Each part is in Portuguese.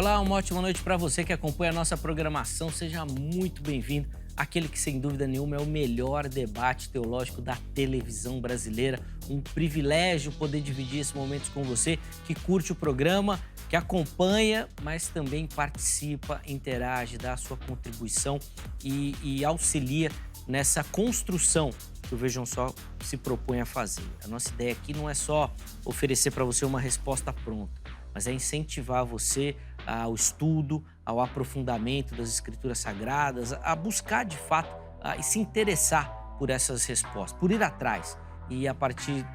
Olá, uma ótima noite para você que acompanha a nossa programação. Seja muito bem-vindo àquele que, sem dúvida nenhuma, é o melhor debate teológico da televisão brasileira. Um privilégio poder dividir esses momentos com você que curte o programa, que acompanha, mas também participa, interage, dá a sua contribuição e auxilia nessa construção que o Vejam Só se propõe a fazer. A nossa ideia aqui não é só oferecer para você uma resposta pronta, mas é incentivar você ao estudo, ao aprofundamento das Escrituras Sagradas, a buscar de fato e se interessar por essas respostas, por ir atrás. E a partir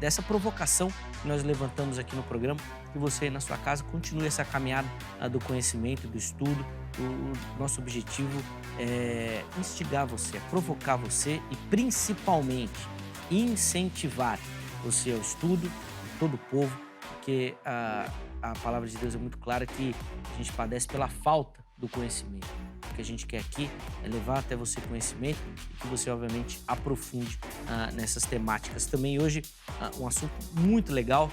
dessa provocação que nós levantamos aqui no programa, que você na sua casa continue essa caminhada do conhecimento, do estudo. O nosso objetivo é instigar você, é provocar você e principalmente incentivar você ao estudo, todo o povo, porque a palavra de Deus é muito clara que a gente padece pela falta do conhecimento. O que a gente quer aqui é levar até você conhecimento e que você, obviamente, aprofunde nessas temáticas. Também hoje, um assunto muito legal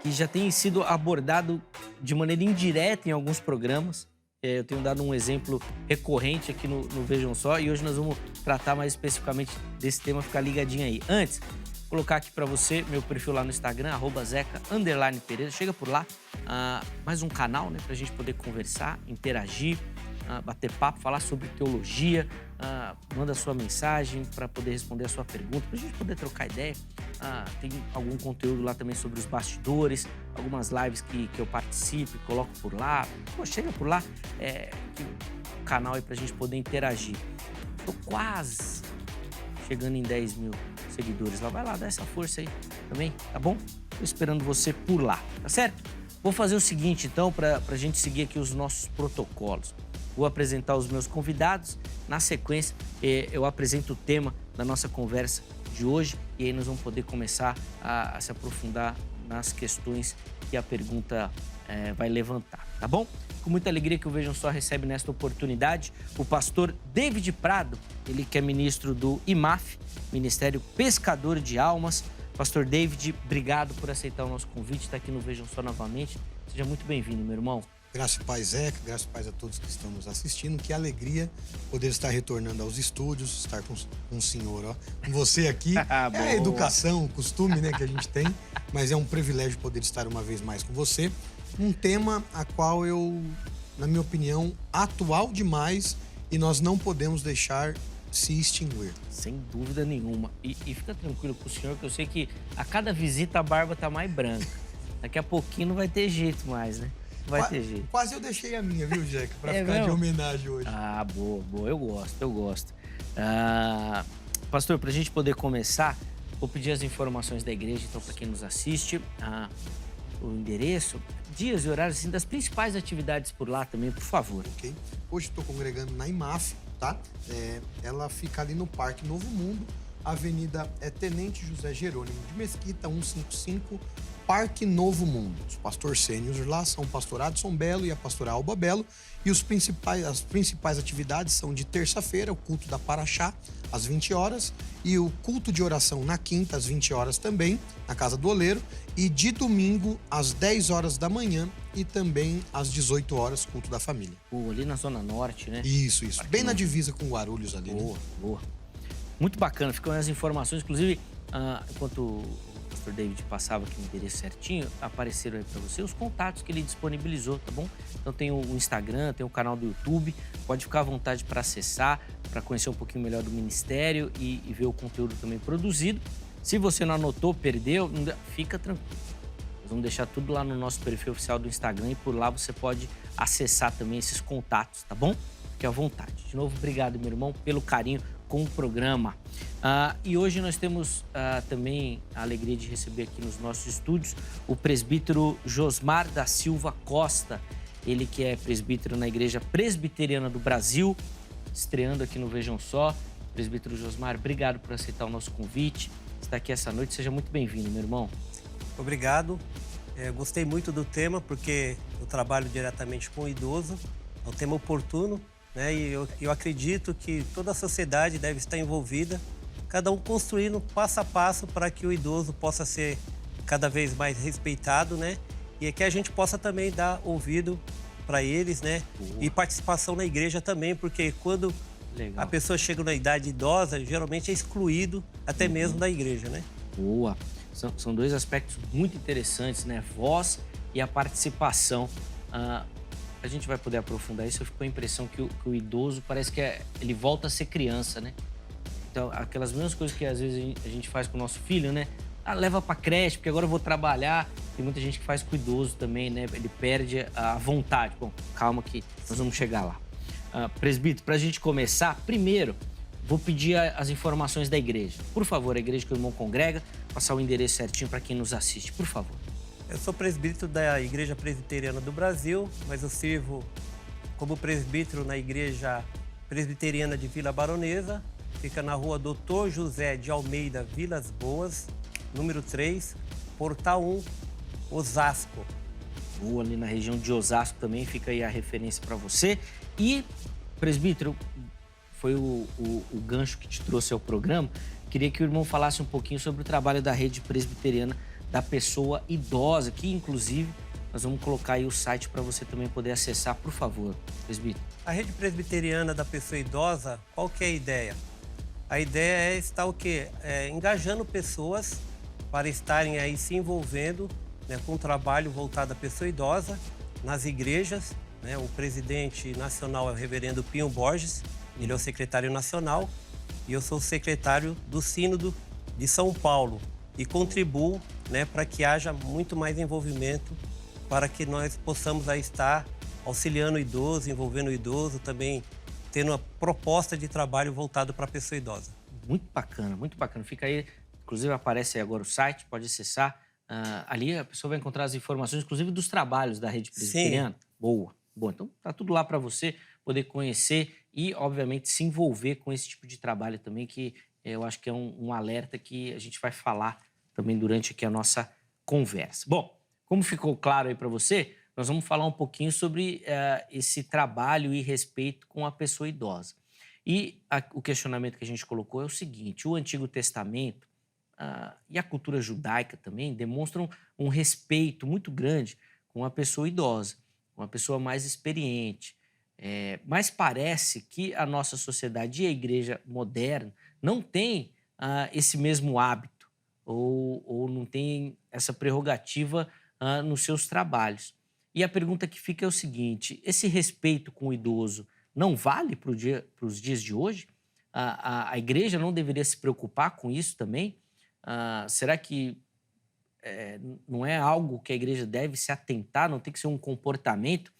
que já tem sido abordado de maneira indireta em alguns programas. Eu tenho dado um exemplo recorrente aqui no Vejam Só e hoje nós vamos tratar mais especificamente desse tema, ficar ligadinho aí. Antes, colocar aqui para você meu perfil lá no Instagram, @zeca_pereira. Chega por lá, mais um canal, né, para a gente poder conversar, interagir, bater papo, falar sobre teologia. Manda sua mensagem para poder responder a sua pergunta, para a gente poder trocar ideia. Tem algum conteúdo lá também sobre os bastidores, algumas lives que eu participo e coloco por lá. Pô, chega por lá, o canal aí para a gente poder interagir. Tô quase chegando em 10 mil seguidores lá. Vai lá, dá essa força aí também, tá bom? Tô esperando você por lá, tá certo? Vou fazer o seguinte, então, pra gente seguir aqui os nossos protocolos. Vou apresentar os meus convidados. Na sequência, eu apresento o tema da nossa conversa de hoje e aí nós vamos poder começar a se aprofundar nas questões que a pergunta vai levantar, tá bom? Com muita alegria que o Vejam Só recebe nesta oportunidade o pastor David Prado, ele que é ministro do IMAF, Ministério Pescador de Almas. Pastor David, obrigado por aceitar o nosso convite, está aqui no Vejam Só novamente. Seja muito bem-vindo, meu irmão. Graça e paz, Zeca. Graça e paz a todos que estão nos assistindo. Que alegria poder estar retornando aos estúdios, estar com o senhor, ó, com você aqui. É a educação, o costume, né, que a gente tem, mas é um privilégio poder estar uma vez mais com você. Um tema a qual eu, na minha opinião, atual demais e nós não podemos deixar se extinguir. Sem dúvida nenhuma. E fica tranquilo com o senhor, que eu sei que a cada visita a barba tá mais branca. Daqui a pouquinho não vai ter jeito mais, né? Vai ter jeito. Quase eu deixei a minha, viu, Jeca? Pra ficar de homenagem hoje. Boa. Eu gosto. Pastor, pra gente poder começar, vou pedir as informações da igreja, então, pra quem nos assiste, o endereço, dias e horários, assim, das principais atividades por lá também, por favor. Ok. Hoje estou congregando na IMAF, tá? Ela fica ali no Parque Novo Mundo, Avenida Tenente José Jerônimo de Mesquita, 155, Parque Novo Mundo. Os pastores sêniores lá são o pastor Adson Belo e a pastora Alba Belo. E as principais atividades são de terça-feira, o culto da Paraxá, às 20 horas. E o culto de oração na quinta, às 20 horas também, na Casa do Oleiro. E de domingo, às 10 horas da manhã e também às 18 horas, culto da família. Ali na Zona Norte, né? Isso. Bem na divisa com Guarulhos ali, né? Boa. Muito bacana, ficam as informações. Inclusive, enquanto o pastor David passava aqui o endereço certinho, apareceram aí para você os contatos que ele disponibilizou, tá bom? Então tem o Instagram, tem o canal do YouTube, pode ficar à vontade para acessar, para conhecer um pouquinho melhor do ministério e ver o conteúdo também produzido. Se você não anotou, perdeu, fica tranquilo. Nós vamos deixar tudo lá no nosso perfil oficial do Instagram e por lá você pode acessar também esses contatos, tá bom? Fique à vontade. De novo, obrigado, meu irmão, pelo carinho com o programa. E hoje nós temos também a alegria de receber aqui nos nossos estúdios o presbítero Josmar da Silva Costa, ele que é presbítero na Igreja Presbiteriana do Brasil, estreando aqui no Vejam Só. Presbítero Josmar, obrigado por aceitar o nosso convite, está aqui essa noite, seja muito bem-vindo, meu irmão. Obrigado, gostei muito do tema, porque eu trabalho diretamente com o idoso, é um tema oportuno, né? E eu acredito que toda a sociedade deve estar envolvida, cada um construindo passo a passo para que o idoso possa ser cada vez mais respeitado, né? e que a gente possa também dar ouvido para eles, né? Boa. E participação na igreja também, porque quando a Legal. pessoa chega na idade idosa, geralmente é excluído até mesmo da igreja, né? Boa. São dois aspectos muito interessantes, né? Voz e a participação. A gente vai poder aprofundar isso. Eu fico com a impressão que o idoso parece que ele volta a ser criança, né? Então, aquelas mesmas coisas que às vezes a gente faz com o nosso filho, né? Leva pra creche, porque agora eu vou trabalhar. Tem muita gente que faz com o idoso também, né? Ele perde a vontade. Bom, calma que nós vamos chegar lá. Presbítero, pra gente começar, primeiro, vou pedir as informações da igreja. Por favor, a igreja que o irmão congrega, passar o endereço certinho para quem nos assiste, por favor. Eu sou presbítero da Igreja Presbiteriana do Brasil, mas eu sirvo como presbítero na Igreja Presbiteriana de Vila Baronesa. Fica na rua Doutor José de Almeida, Vilas Boas, número 3, Portal 1, Osasco. Boa, ali na região de Osasco também, fica aí a referência para você. E, presbítero, foi o gancho que te trouxe ao programa. Queria que o irmão falasse um pouquinho sobre o trabalho da rede presbiteriana da pessoa idosa, que inclusive nós vamos colocar aí o site para você também poder acessar, por favor, presbítero. A rede presbiteriana da pessoa idosa, qual que é a ideia? A ideia é estar o quê? Engajando pessoas para estarem aí se envolvendo, né, com um trabalho voltado à pessoa idosa nas igrejas, né? O presidente nacional é o reverendo Pinho Borges, ele é o secretário nacional e eu sou o secretário do Sínodo de São Paulo e contribuo, né, para que haja muito mais envolvimento, para que nós possamos aí estar auxiliando o idoso, envolvendo o idoso, também tendo uma proposta de trabalho voltado para a pessoa idosa. Muito bacana, muito bacana. Fica aí, inclusive aparece aí agora o site, pode acessar. Ali a pessoa vai encontrar as informações, inclusive dos trabalhos da rede presbiteriana. Sim. Boa, boa. Então tá tudo lá para você poder conhecer e, obviamente, se envolver com esse tipo de trabalho também, que eu acho que é um alerta que a gente vai falar também durante aqui a nossa conversa. Bom, como ficou claro aí para você, nós vamos falar um pouquinho sobre esse trabalho e respeito com a pessoa idosa. E o questionamento que a gente colocou é o seguinte: o Antigo Testamento e a cultura judaica também demonstram um respeito muito grande com a pessoa idosa, com a pessoa mais experiente. Mas parece que a nossa sociedade e a igreja moderna não tem esse mesmo hábito ou não tem essa prerrogativa nos seus trabalhos. E a pergunta que fica é o seguinte: esse respeito com o idoso não vale para os dias de hoje? A igreja não deveria se preocupar com isso também? Será que não é algo que a igreja deve se atentar? Não tem que ser um comportamento?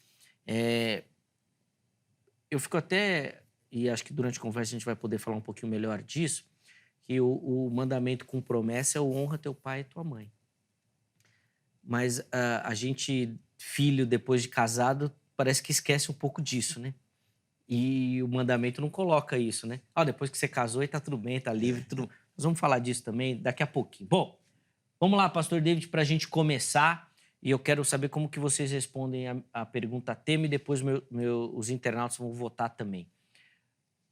Eu fico até, e acho que durante a conversa a gente vai poder falar um pouquinho melhor disso, que o mandamento com promessa é o honra teu pai e tua mãe. Mas a gente, filho, depois de casado, parece que esquece um pouco disso, né? E o mandamento não coloca isso, né? Depois que você casou, e tá tudo bem, tá livre, tudo. Nós vamos falar disso também daqui a pouquinho. Bom, vamos lá, pastor David, para a gente começar. E eu quero saber como que vocês respondem a pergunta tema e depois os internautas vão votar também.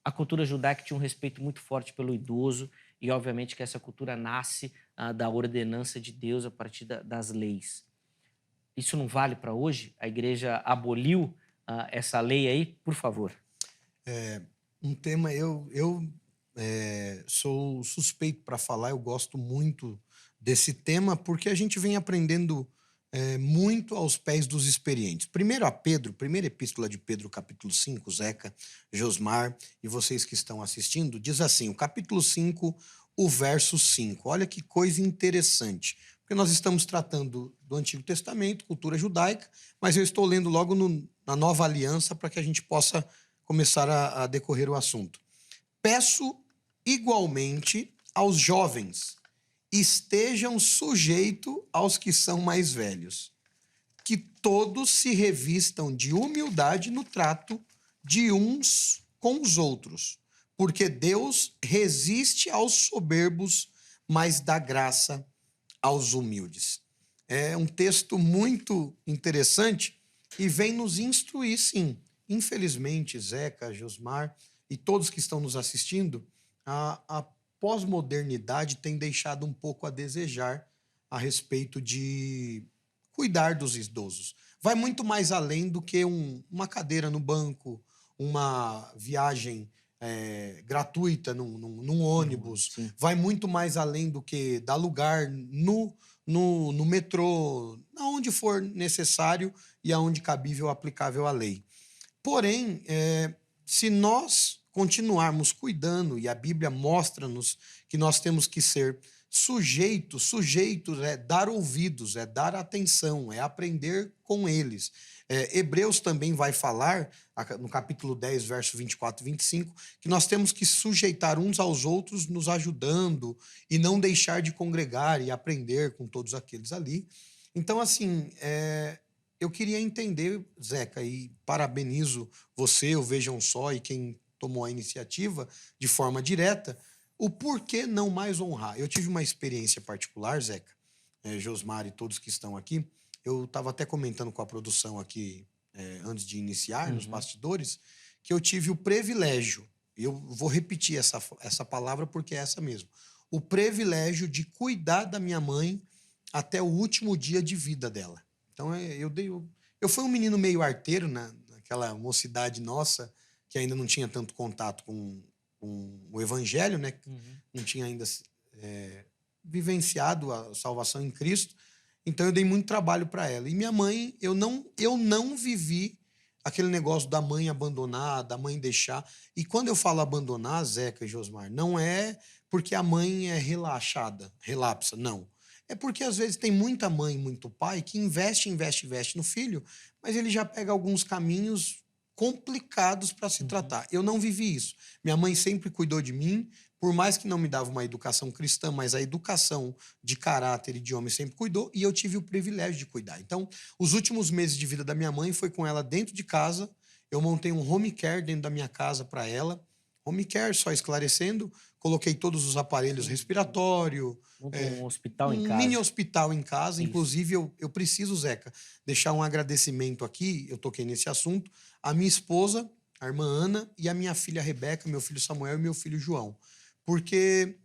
A cultura judaica tinha um respeito muito forte pelo idoso e, obviamente, que essa cultura nasce da ordenança de Deus a partir das leis. Isso não vale para hoje? A igreja aboliu essa lei aí? Por favor. Um tema, eu sou suspeito para falar, eu gosto muito desse tema porque a gente vem aprendendo muito aos pés dos experientes. Primeiro a Pedro, primeira epístola de Pedro, capítulo 5, Zeca, Josmar e vocês que estão assistindo, diz assim, o capítulo 5, o verso 5. Olha que coisa interessante, porque nós estamos tratando do Antigo Testamento, cultura judaica, mas eu estou lendo logo na Nova Aliança para que a gente possa começar a decorrer o assunto. Peço igualmente aos jovens, estejam sujeitos aos que são mais velhos, que todos se revistam de humildade no trato de uns com os outros, porque Deus resiste aos soberbos, mas dá graça aos humildes. É um texto muito interessante e vem nos instruir, sim. Infelizmente, Zeca, Josmar e todos que estão nos assistindo, a pós-modernidade tem deixado um pouco a desejar a respeito de cuidar dos idosos. Vai muito mais além do que uma cadeira no banco, uma viagem gratuita num ônibus. Sim. Vai muito mais além do que dar lugar no metrô, aonde for necessário e aonde cabível aplicável à lei. Porém, se nós continuarmos cuidando, e a Bíblia mostra-nos que nós temos que ser sujeitos é dar ouvidos, é dar atenção, é aprender com eles. Hebreus também vai falar, no capítulo 10, verso 24 e 25, que nós temos que sujeitar uns aos outros, nos ajudando e não deixar de congregar e aprender com todos aqueles ali. Então, assim, eu queria entender, Zeca, e parabenizo você, o Vejam Só, e quem tomou a iniciativa de forma direta, o porquê não mais honrar. Eu tive uma experiência particular, Zeca, Josmar e todos que estão aqui. Eu estava até comentando com a produção aqui, antes de iniciar, nos bastidores, que eu tive o privilégio, e eu vou repetir essa palavra porque é essa mesmo, o privilégio de cuidar da minha mãe até o último dia de vida dela. Então, eu fui um menino meio arteiro, naquela mocidade nossa, que ainda não tinha tanto contato com o evangelho, né? Não tinha ainda vivenciado a salvação em Cristo. Então, eu dei muito trabalho para ela. E minha mãe, eu não vivi aquele negócio da mãe abandonar, da mãe deixar. E quando eu falo abandonar, Zeca e Josmar, não é porque a mãe é relapsa, não. É porque, às vezes, tem muita mãe, muito pai, que investe no filho, mas ele já pega alguns caminhos complicados para se tratar. Eu não vivi isso. Minha mãe sempre cuidou de mim, por mais que não me dava uma educação cristã, mas a educação de caráter e de homem sempre cuidou, e eu tive o privilégio de cuidar. Então, os últimos meses de vida da minha mãe foi com ela dentro de casa. Eu montei um home care dentro da minha casa para ela. Home care, só esclarecendo, coloquei todos os aparelhos respiratórios. Um hospital em casa. Um mini hospital em casa. Isso. Inclusive, eu preciso, Zeca, deixar um agradecimento aqui, eu toquei nesse assunto, a minha esposa, a irmã Ana, e a minha filha Rebeca, meu filho Samuel e meu filho João. Porque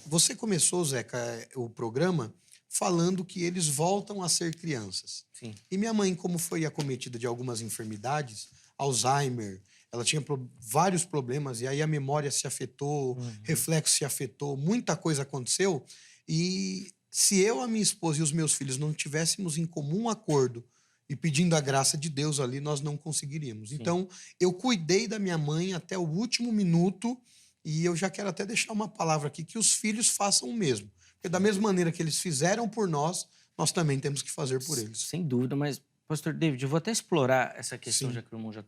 você começou, Zeca, o programa falando que eles voltam a ser crianças. Sim. E minha mãe, como foi acometida de algumas enfermidades, Alzheimer, ela tinha vários problemas, e aí a memória se afetou, reflexo se afetou, muita coisa aconteceu. E se eu, a minha esposa e os meus filhos não tivéssemos em comum acordo e pedindo a graça de Deus ali, nós não conseguiríamos. Sim. Então, eu cuidei da minha mãe até o último minuto, e eu já quero até deixar uma palavra aqui, que os filhos façam o mesmo. Porque da mesma maneira que eles fizeram por nós, nós também temos que fazer por eles. Sem dúvida, mas, pastor David, eu vou até explorar essa questão, Sim. já que o irmão já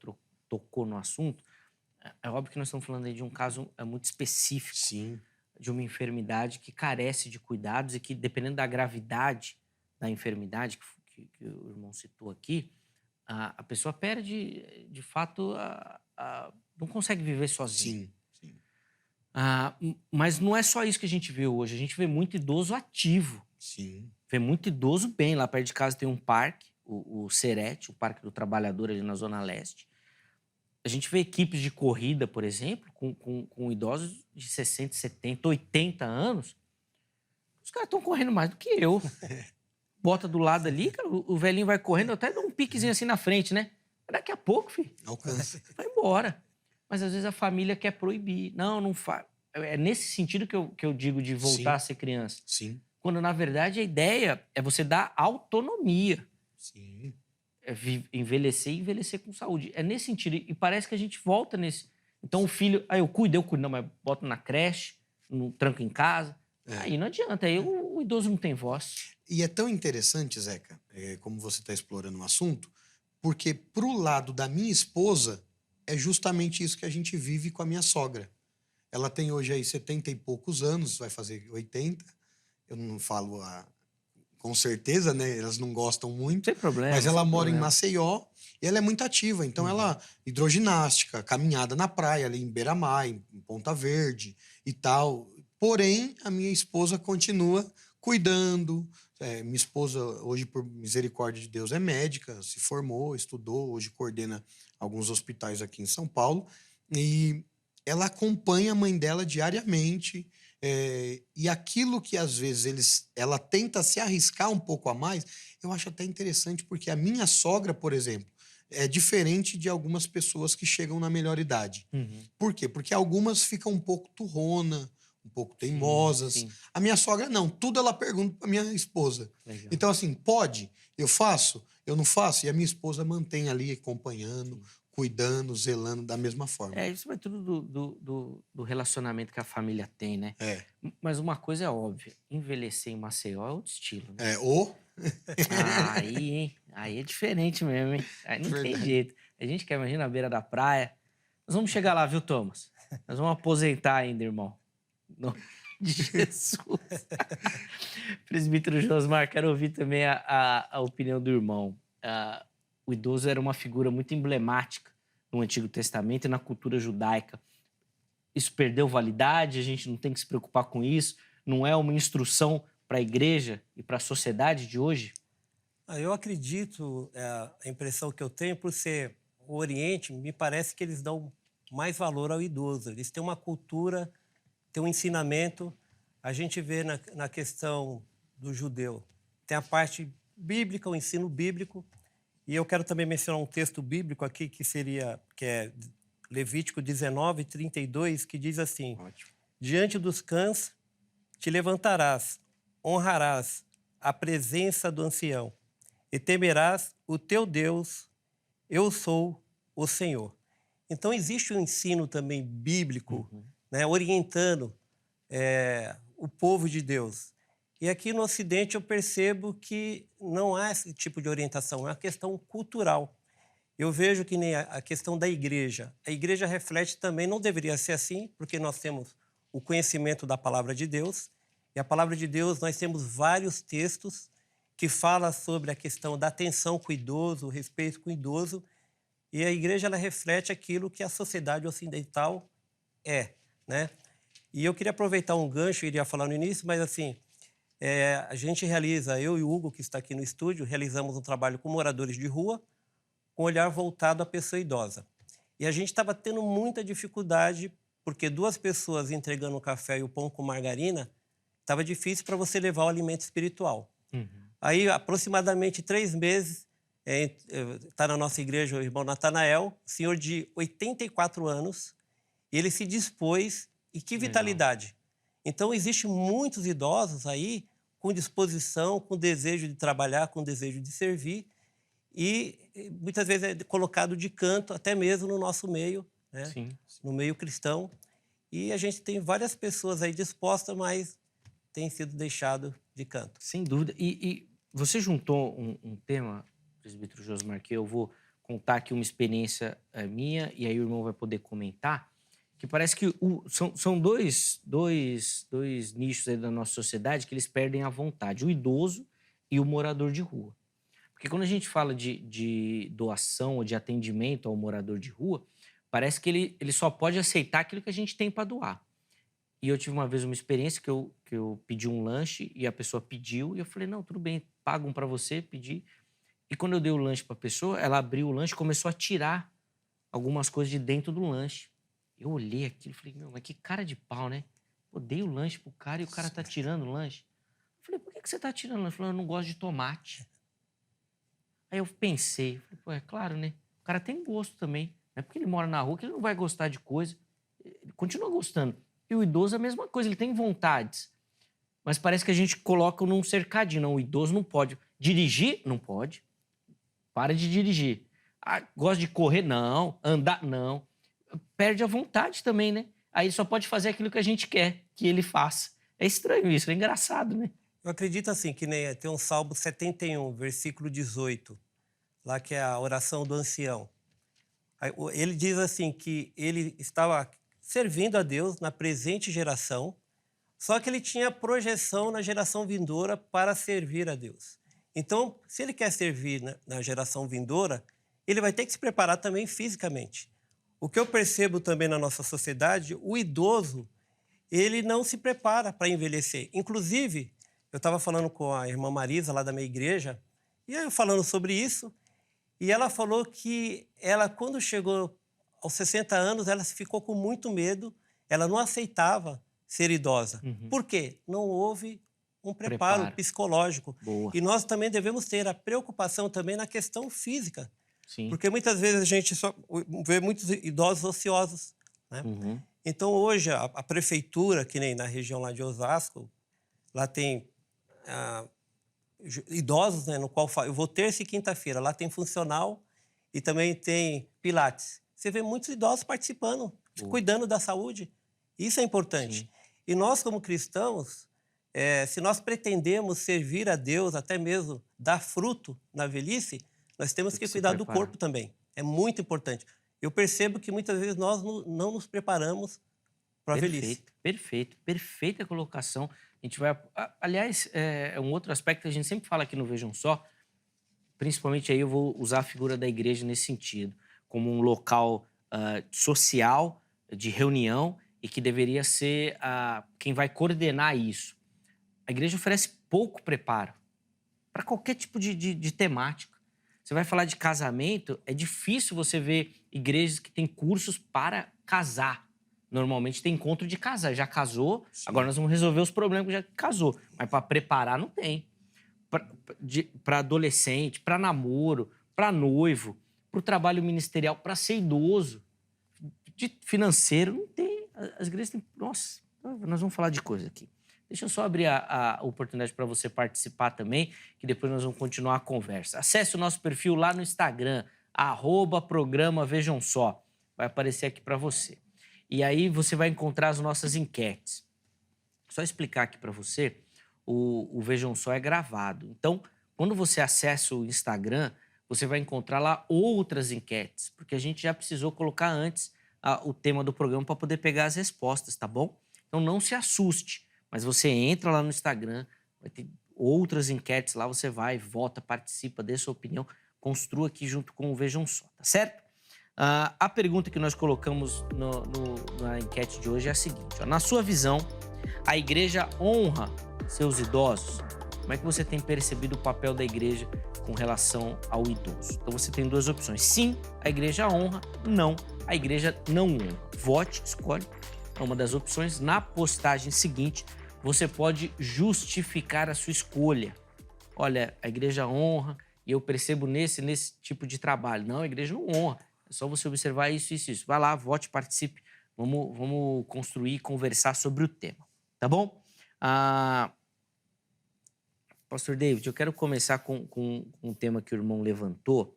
tocou no assunto. É óbvio que nós estamos falando aí de um caso muito específico. Sim. De uma enfermidade que carece de cuidados e que, dependendo da gravidade da enfermidade que o irmão citou aqui, a pessoa perde, de fato, não consegue viver sozinha. Sim. Mas não é só isso que a gente vê hoje. A gente vê muito idoso ativo. Sim. Vê muito idoso bem. Lá perto de casa tem um parque, o Serete, o Parque do Trabalhador, ali na Zona Leste. A gente vê equipes de corrida, por exemplo, com idosos de 60, 70, 80 anos. Os caras estão correndo mais do que eu. Bota do lado ali, cara, o velhinho vai correndo, eu até dou um piquezinho assim na frente, né? Daqui a pouco, filho, Alcança. vai embora. Mas às vezes a família quer proibir. Não faz. É nesse sentido que eu digo de voltar a ser criança. Sim. Quando, na verdade, a ideia é você dar autonomia. Sim. Envelhecer e envelhecer com saúde. É nesse sentido. E parece que a gente volta nesse... Então o filho... eu cuido. Não, mas boto na creche, no tranco em casa. Aí não adianta. Aí o idoso não tem voz. E é tão interessante, Zeca, como você está explorando o assunto, porque pro lado da minha esposa, é justamente isso que a gente vive com a minha sogra. Ela tem hoje aí 70 e poucos anos, vai fazer 80. Eu não falo com certeza, né? Elas não gostam muito. Sem problema. Mas ela mora em Maceió e ela é muito ativa. Então, ela hidroginástica, caminhada na praia, ali em Beira-Mar, em Ponta Verde e tal. Porém, a minha esposa continua cuidando. Minha esposa, hoje, por misericórdia de Deus, é médica, se formou, estudou, hoje coordena alguns hospitais aqui em São Paulo. E ela acompanha a mãe dela diariamente, E aquilo que às vezes ela tenta se arriscar um pouco a mais, eu acho até interessante, porque a minha sogra, por exemplo, é diferente de algumas pessoas que chegam na melhor idade. Uhum. Por quê? Porque algumas ficam um pouco turrona, um pouco Sim, teimosas. sim. A minha sogra não, tudo ela pergunta para minha esposa. Legal. Então, assim, pode? Eu faço? Eu não faço? E a minha esposa mantém ali acompanhando, cuidando, zelando da mesma forma. Isso vai tudo do relacionamento que a família tem, né? É. Mas uma coisa é óbvia, envelhecer em Maceió é outro estilo, né? Ou Aí, hein? Aí é diferente mesmo, hein? Aí não tem Verdade. jeito. A gente quer, imagina, na beira da praia. Nós vamos chegar lá, viu, Thomas? Nós vamos aposentar ainda, irmão. Em nome de Jesus. Presbítero Josmar, quero ouvir também a opinião do irmão. O idoso era uma figura muito emblemática no Antigo Testamento e na cultura judaica. Isso perdeu validade, a gente não tem que se preocupar com isso, não é uma instrução para a igreja e para a sociedade de hoje? Eu acredito, a impressão que eu tenho, por ser o Oriente, me parece que eles dão mais valor ao idoso. Eles têm uma cultura, têm um ensinamento. A gente vê na questão do judeu, tem a parte bíblica, o ensino bíblico, e eu quero também mencionar um texto bíblico aqui, que é Levítico 19:32, que diz assim: Ótimo. diante dos cães te levantarás, honrarás a presença do ancião e temerás o teu Deus, eu sou o Senhor. Então, existe um ensino também bíblico, né, orientando o povo de Deus. E aqui no Ocidente eu percebo que não há esse tipo de orientação, é uma questão cultural. Eu vejo que nem a questão da igreja. A igreja reflete também, não deveria ser assim, porque nós temos o conhecimento da palavra de Deus. E a palavra de Deus, nós temos vários textos que falam sobre a questão da atenção com o idoso, o respeito com o idoso. E a igreja, ela reflete aquilo que a sociedade ocidental é, né? E eu queria aproveitar um gancho, eu iria falar no início, mas assim, a gente realiza, eu e o Hugo, que está aqui no estúdio, realizamos um trabalho com moradores de rua, com o olhar voltado à pessoa idosa. E a gente estava tendo muita dificuldade, porque 2 pessoas entregando o café e o pão com margarina, estava difícil para você levar o alimento espiritual. Aí, aproximadamente 3 meses, está na nossa igreja o irmão Natanael, senhor de 84 anos, e ele se dispôs, e que vitalidade. Então, existem muitos idosos aí com disposição, com desejo de trabalhar, com desejo de servir, e muitas vezes é colocado de canto, até mesmo no nosso meio, né? Sim. No meio cristão. E a gente tem várias pessoas aí dispostas, mas tem sido deixado de canto. Sem dúvida. E você juntou um tema, presbítero Josmar, que eu vou contar aqui uma experiência minha, e aí o irmão vai poder comentar, que parece que são dois nichos aí da nossa sociedade que eles perdem a vontade, o idoso e o morador de rua. Porque quando a gente fala de doação ou de atendimento ao morador de rua, parece que ele só pode aceitar aquilo que a gente tem para doar. E eu tive uma vez uma experiência que eu pedi um lanche e a pessoa pediu, e eu falei, não, tudo bem, pago um para você, pedi. E quando eu dei o lanche para a pessoa, ela abriu o lanche e começou a tirar algumas coisas de dentro do lanche. Eu olhei aquilo e falei, meu, mas que cara de pau, né? Eu dei o lanche pro cara e o cara tá tirando o lanche. Eu falei, por que você tá tirando o lanche? Ele falou, eu não gosto de tomate. Aí eu pensei, falei, pô, é claro, né? O cara tem gosto também. Não é porque ele mora na rua que ele não vai gostar de coisa. Ele continua gostando. E o idoso é a mesma coisa, ele tem vontades. Mas parece que a gente coloca num cercadinho. Não, o idoso não pode. Dirigir? Não pode. Para de dirigir. Gosta de correr? Não. Andar? Não. Perde a vontade também, né? Aí só pode fazer aquilo que a gente quer que ele faça. É estranho isso, é engraçado, né? Eu acredito assim, que nem tem um Salmo 71, versículo 18, lá que é a oração do ancião. Ele diz assim que ele estava servindo a Deus na presente geração, só que ele tinha projeção na geração vindoura para servir a Deus. Então, se ele quer servir na geração vindoura, ele vai ter que se preparar também fisicamente. O que eu percebo também na nossa sociedade, o idoso, ele não se prepara para envelhecer. Inclusive, eu estava falando com a irmã Marisa, lá da minha igreja, e aí falando sobre isso, e ela falou que ela, quando chegou aos 60 anos, ela ficou com muito medo, ela não aceitava ser idosa. Uhum. Por quê? Não houve um preparo psicológico. Boa. E nós também devemos ter a preocupação também na questão física. Sim. Porque muitas vezes a gente só vê muitos idosos ociosos, né? Uhum. Então, hoje, a prefeitura, que nem na região lá de Osasco, lá tem idosos, né, no qual eu vou terça e quinta-feira. Lá tem funcional e também tem pilates. Você vê muitos idosos participando, cuidando da saúde. Isso é importante. Sim. E nós, como cristãos, se nós pretendemos servir a Deus, até mesmo dar fruto na velhice, nós temos que cuidar do corpo também. É muito importante. Eu percebo que muitas vezes nós não nos preparamos para a velhice. Perfeita colocação. A gente vai... Aliás, é um outro aspecto que a gente sempre fala aqui no Vejam Só, principalmente aí eu vou usar a figura da igreja nesse sentido, como um local social, de reunião, e que deveria ser quem vai coordenar isso. A igreja oferece pouco preparo para qualquer tipo de temática. Você vai falar de casamento, é difícil você ver igrejas que têm cursos para casar. Normalmente tem encontro de casar. Já casou, sim, agora nós vamos resolver os problemas que já casou. Mas para preparar não tem. Para adolescente, para namoro, para noivo, para o trabalho ministerial, para ser idoso, de financeiro, não tem. As igrejas têm... Nossa, nós vamos falar de coisa aqui. Deixa eu só abrir a oportunidade para você participar também, que depois nós vamos continuar a conversa. Acesse o nosso perfil lá no Instagram, @programa Vejam Só. Vai aparecer aqui para você. E aí você vai encontrar as nossas enquetes. Só explicar aqui para você, o Vejam Só é gravado. Então, quando você acessa o Instagram, você vai encontrar lá outras enquetes, porque a gente já precisou colocar antes o tema do programa para poder pegar as respostas, tá bom? Então não se assuste. Mas você entra lá no Instagram, vai ter outras enquetes lá, você vai, vota, participa, dê sua opinião, construa aqui junto com o Vejam Só, tá certo? A pergunta que nós colocamos na enquete de hoje é a seguinte: ó, na sua visão, a igreja honra seus idosos? Como é que você tem percebido o papel da igreja com relação ao idoso? Então você tem duas opções: sim, a igreja honra; não, a igreja não honra. Vote, escolhe uma das opções. Na postagem seguinte, você pode justificar a sua escolha. Olha, a igreja honra e eu percebo nesse tipo de trabalho. Não, a igreja não honra. É só você observar isso. Vai lá, vote, participe. Vamos construir e conversar sobre o tema. Tá bom? Pastor David, eu quero começar com um tema que o irmão levantou,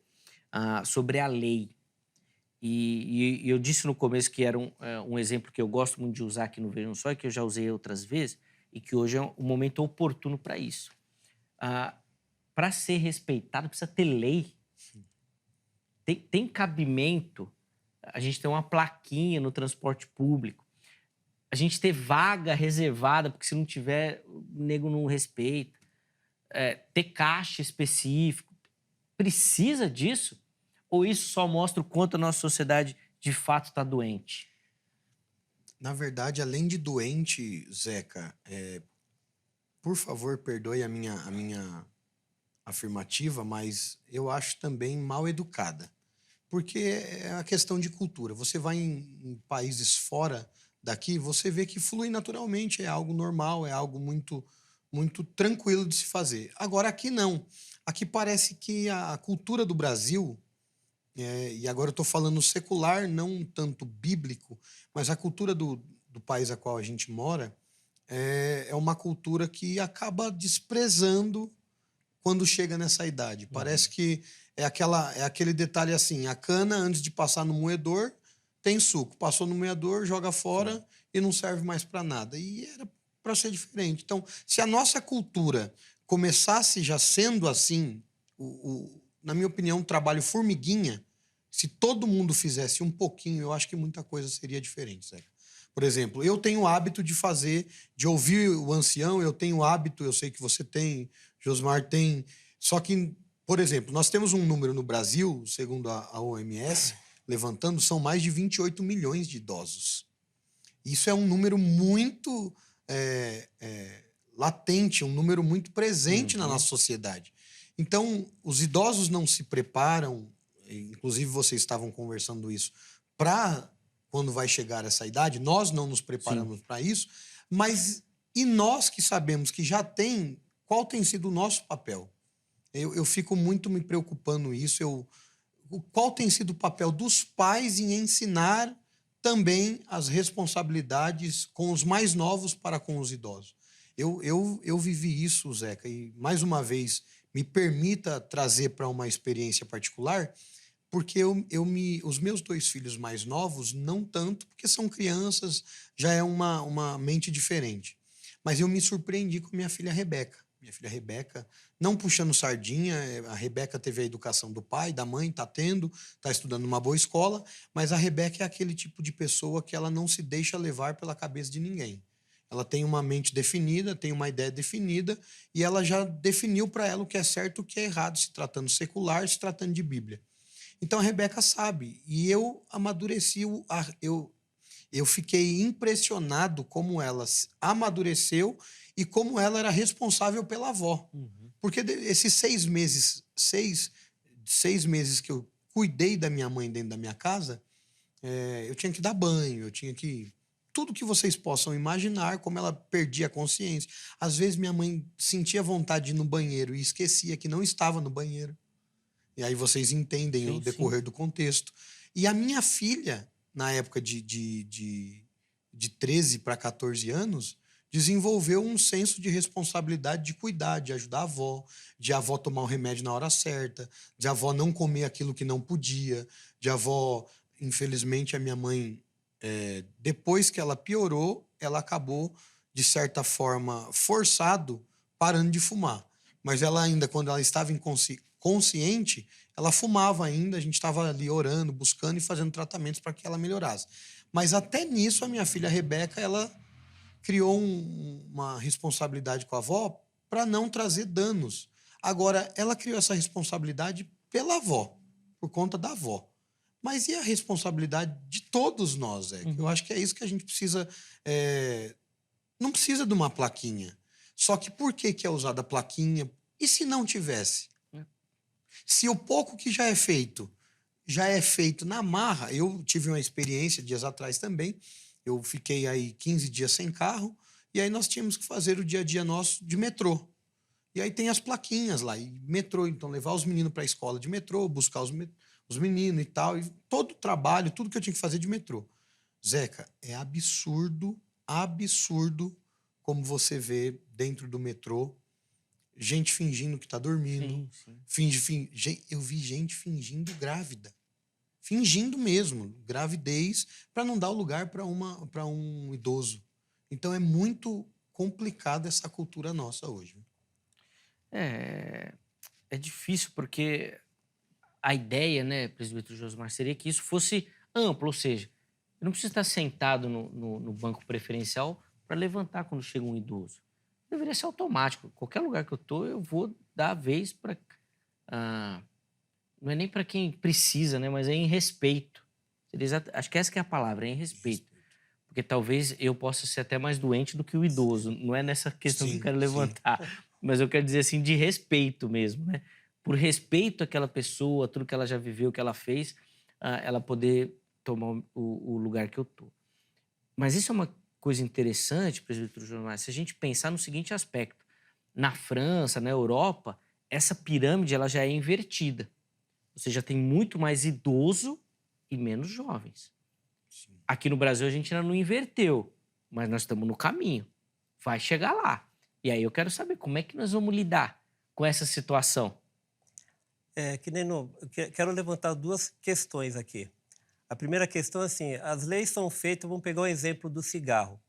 sobre a lei. E eu disse no começo que era um exemplo que eu gosto muito de usar aqui no Vejam Só, e que eu já usei outras vezes, e que hoje é um momento oportuno para isso. Para ser respeitado, precisa ter lei. Tem cabimento a gente ter uma plaquinha no transporte público, a gente ter vaga reservada, porque se não tiver, o nego não respeita, ter caixa específico. Precisa disso? Ou isso só mostra o quanto a nossa sociedade de fato está doente? Na verdade, além de doente, Zeca, por favor, perdoe a minha afirmativa, mas eu acho também mal educada. Porque é a questão de cultura. Você vai em países fora daqui, você vê que flui naturalmente, é algo normal, é algo muito, muito tranquilo de se fazer. Agora, aqui não. Aqui parece que a cultura do Brasil... e agora eu estou falando secular, não tanto bíblico, mas a cultura do país a qual a gente mora é uma cultura que acaba desprezando quando chega nessa idade. Parece que é aquele detalhe assim: a cana, antes de passar no moedor, tem suco. Passou no moedor, joga fora e não serve mais para nada. E era para ser diferente. Então, se a nossa cultura começasse já sendo assim, na minha opinião, um trabalho formiguinha, se todo mundo fizesse um pouquinho, eu acho que muita coisa seria diferente, Zeca. Por exemplo, eu tenho o hábito de ouvir o ancião, eu tenho o hábito, eu sei que você tem, Josmar tem, só que, por exemplo, nós temos um número no Brasil, segundo a OMS, levantando, são mais de 28 milhões de idosos. Isso é um número muito latente, um número muito presente na nossa sociedade. Então, os idosos não se preparam, inclusive vocês estavam conversando isso, para quando vai chegar essa idade, nós não nos preparamos para isso. Mas e nós que sabemos que já tem, qual tem sido o nosso papel? Eu fico muito me preocupando isso. Qual tem sido o papel dos pais em ensinar também as responsabilidades com os mais novos para com os idosos? Eu vivi isso, Zeca, e mais uma vez me permita trazer para uma experiência particular, porque os meus 2 filhos mais novos, não tanto, porque são crianças, já é uma mente diferente. Mas eu me surpreendi com minha filha Rebeca. Minha filha Rebeca, não puxando sardinha, a Rebeca teve a educação do pai, da mãe, está tendo, está estudando numa boa escola, mas a Rebeca é aquele tipo de pessoa que ela não se deixa levar pela cabeça de ninguém. Ela tem uma mente definida, tem uma ideia definida, e ela já definiu para ela o que é certo e o que é errado, se tratando secular, se tratando de Bíblia. Então a Rebeca sabe, e eu amadureci, eu fiquei impressionado como ela amadureceu e como ela era responsável pela avó. Porque esses 6 meses, seis meses que eu cuidei da minha mãe dentro da minha casa, eu tinha que dar banho, eu tinha que... Tudo que vocês possam imaginar, como ela perdia a consciência. Às vezes minha mãe sentia vontade de ir no banheiro e esquecia que não estava no banheiro. E aí vocês entendem Sim, o decorrer do contexto. E a minha filha, na época de 13 para 14 anos, desenvolveu um senso de responsabilidade de cuidar, de ajudar a avó, de a avó tomar o remédio na hora certa, de a avó não comer aquilo que não podia, de a avó... Infelizmente, a minha mãe, depois que ela piorou, ela acabou, de certa forma, forçado, parando de fumar. Mas ela ainda, quando ela estava consciente, ela fumava ainda, a gente estava ali orando, buscando e fazendo tratamentos para que ela melhorasse. Mas até nisso, a minha filha Rebeca, ela criou uma responsabilidade com a avó para não trazer danos. Agora, ela criou essa responsabilidade pela avó, por conta da avó. Mas e a responsabilidade de todos nós, Eu acho que é isso que a gente precisa... não precisa de uma plaquinha. Só que por que é usada a plaquinha? E se não tivesse? Se o pouco que já é feito na marra... Eu tive uma experiência dias atrás também. Eu fiquei aí 15 dias sem carro, e aí nós tínhamos que fazer o dia a dia nosso de metrô. E aí tem as plaquinhas lá, e metrô, então levar os meninos para a escola de metrô, buscar os meninos e tal, e todo o trabalho, tudo que eu tinha que fazer de metrô. Zeca, é absurdo, absurdo como você vê dentro do metrô gente fingindo que está dormindo. Sim. Eu vi gente fingindo grávida. Fingindo mesmo, gravidez, para não dar o lugar para um idoso. Então é muito complicada essa cultura nossa hoje. É difícil porque a ideia, né, presbítero Josmar, seria que isso fosse amplo, ou seja, eu não preciso estar sentado no banco preferencial para levantar quando chega um idoso. Deveria ser automático. Qualquer lugar que eu estou, eu vou dar a vez para... não é nem para quem precisa, né, mas é em respeito. Acho que essa que é a palavra, é em respeito. Porque talvez eu possa ser até mais doente do que o idoso. Não é nessa questão que eu quero levantar, mas eu quero dizer assim, de respeito mesmo, né? Por respeito àquela pessoa, tudo que ela já viveu, que ela fez, ela poder tomar o lugar que eu tô. Mas isso é uma coisa interessante, presbítero Josmar, se a gente pensar no seguinte aspecto. Na França, na Europa, essa pirâmide ela já é invertida. Ou seja, tem muito mais idoso e menos jovens. Sim. Aqui no Brasil a gente ainda não inverteu, mas nós estamos no caminho. Vai chegar lá. E aí eu quero saber como é que nós vamos lidar com essa situação. Quero levantar 2 questões aqui. A primeira questão é assim, as leis são feitas, vamos pegar o exemplo do cigarro,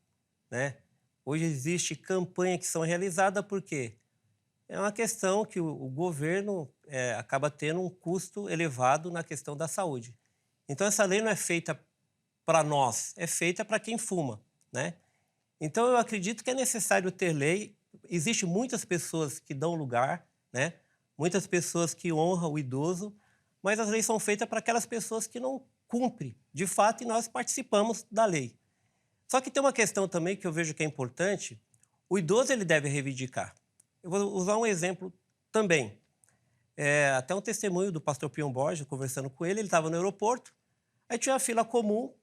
né? Hoje existe campanha que são realizadas porque é uma questão que o governo acaba tendo um custo elevado na questão da saúde. Então essa lei não é feita para nós, é feita para quem fuma, né? Então eu acredito que é necessário ter lei. Existem muitas pessoas que dão lugar, né? Muitas pessoas que honram o idoso, mas as leis são feitas para aquelas pessoas que não cumprem, de fato, e nós participamos da lei. Só que tem uma questão também que eu vejo que é importante, o idoso ele deve reivindicar. Eu vou usar um exemplo também. Até um testemunho do pastor Pion Borges, conversando com ele estava no aeroporto, aí tinha uma fila comum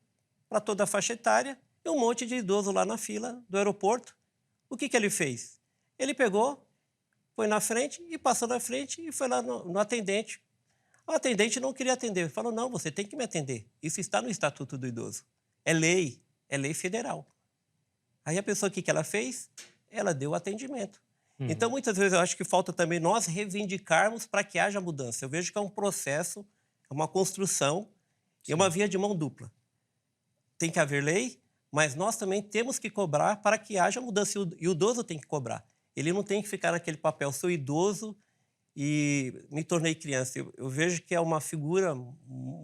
para toda a faixa etária, e um monte de idoso lá na fila do aeroporto. O que ele fez? Ele pegou, foi na frente e passou na frente e foi lá no atendente. O atendente não queria atender. Ele falou, não, você tem que me atender. Isso está no Estatuto do Idoso. É lei federal. Aí a pessoa, o que ela fez? Ela deu atendimento. Então, muitas vezes, eu acho que falta também nós reivindicarmos para que haja mudança. Eu vejo que é um processo, é uma construção e é uma via de mão dupla. Tem que haver lei, mas nós também temos que cobrar para que haja mudança. E o idoso tem que cobrar. Ele não tem que ficar naquele papel, sou idoso e me tornei criança. Eu vejo que é uma figura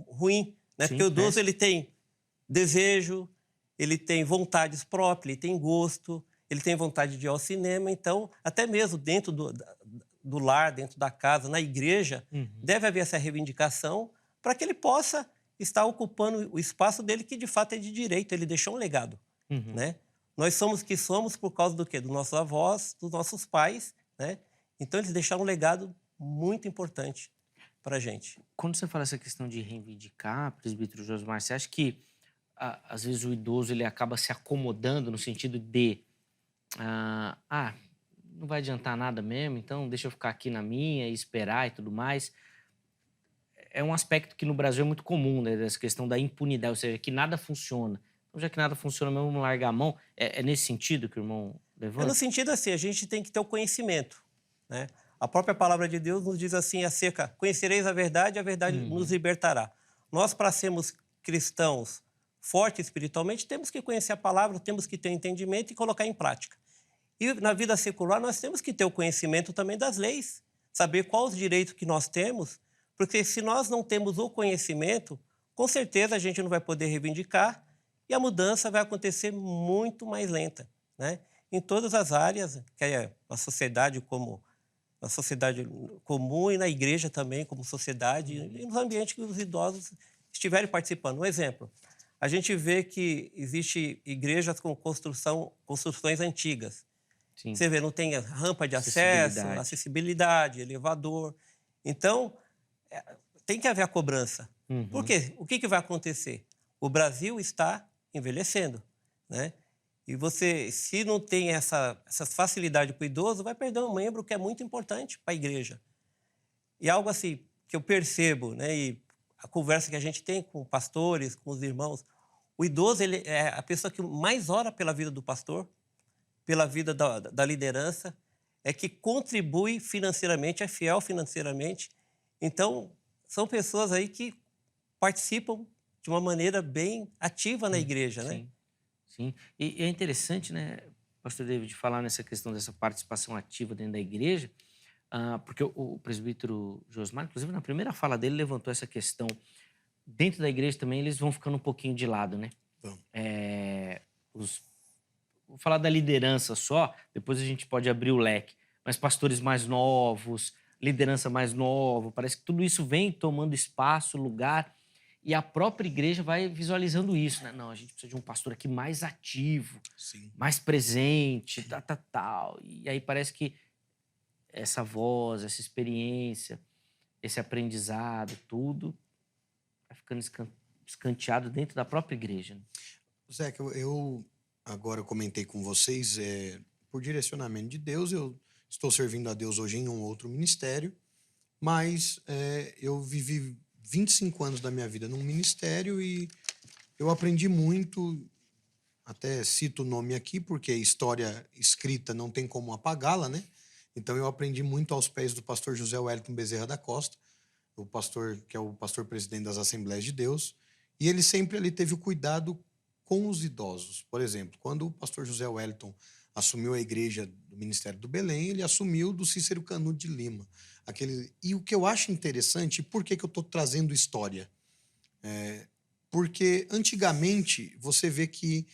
ruim, né? Porque o idoso ele tem desejo, ele tem vontades próprias, ele tem gosto, ele tem vontade de ir ao cinema. Então, até mesmo dentro do lar, dentro da casa, na igreja, deve haver essa reivindicação para que ele possa estar ocupando o espaço dele, que de fato é de direito. Ele deixou um legado, né? Nós somos o que somos por causa do quê? Dos nossos avós, dos nossos pais, né? Então, eles deixaram um legado muito importante para a gente. Quando você fala essa questão de reivindicar, presbítero Josmar, você acha que, às vezes, o idoso ele acaba se acomodando no sentido de não vai adiantar nada mesmo, então deixa eu ficar aqui na minha e esperar e tudo mais? É um aspecto que no Brasil é muito comum, né? Essa questão da impunidade, ou seja, que nada funciona. Então, já que nada funciona mesmo, vamos largar a mão. É nesse sentido que o irmão levanta? É no sentido assim, a gente tem que ter o conhecimento, né? A própria palavra de Deus nos diz assim acerca, conhecereis a verdade nos libertará. Nós, para sermos cristãos fortes espiritualmente, temos que conhecer a palavra, temos que ter entendimento e colocar em prática. E na vida secular, nós temos que ter o conhecimento também das leis, saber quais os direitos que nós temos, porque se nós não temos o conhecimento, com certeza a gente não vai poder reivindicar e a mudança vai acontecer muito mais lenta, né? Em todas as áreas, que é a sociedade comum e na igreja também, como sociedade, e nos ambientes que os idosos estiverem participando. Um exemplo, a gente vê que existem igrejas com construções antigas. Sim. Você vê, não tem rampa de acesso, acessibilidade, elevador. Então, tem que haver a cobrança. Por quê? O que vai acontecer? O Brasil está envelhecendo, né? E você, se não tem essa facilidade para o idoso, vai perder um membro que é muito importante para a igreja. E algo assim que eu percebo, né? E a conversa que a gente tem com pastores, com os irmãos, o idoso ele é a pessoa que mais ora pela vida do pastor, pela vida da liderança, é que contribui financeiramente, é fiel financeiramente. Então, são pessoas aí que participam de uma maneira bem ativa na igreja, né? Sim. Sim, e é interessante, né, pastor David, falar nessa questão dessa participação ativa dentro da igreja, porque o presbítero Josmar, inclusive na primeira fala dele, levantou essa questão. Dentro da igreja também eles vão ficando um pouquinho de lado, né? Vou falar da liderança só, depois a gente pode abrir o leque, mas pastores mais novos, liderança mais nova, parece que tudo isso vem tomando espaço, lugar. E a própria igreja vai visualizando isso, né? Não, a gente precisa de um pastor aqui mais ativo, mais presente, tal. E aí parece que essa voz, essa experiência, esse aprendizado, tudo vai ficando escanteado dentro da própria igreja. Né? Zé, eu agora comentei com vocês, por direcionamento de Deus, eu estou servindo a Deus hoje em um outro ministério, mas eu vivi 25 anos da minha vida num ministério e eu aprendi muito, até cito o nome aqui, porque história escrita não tem como apagá-la, né? Então eu aprendi muito aos pés do pastor José Wellington Bezerra da Costa, o pastor que é o pastor presidente das Assembleias de Deus, e ele sempre ali teve o cuidado com os idosos. Por exemplo, quando o pastor José Wellington assumiu a igreja do Ministério do Belém, ele assumiu do Cícero Canudo de Lima. E o que eu acho interessante, por que eu estou trazendo história? Porque antigamente você vê que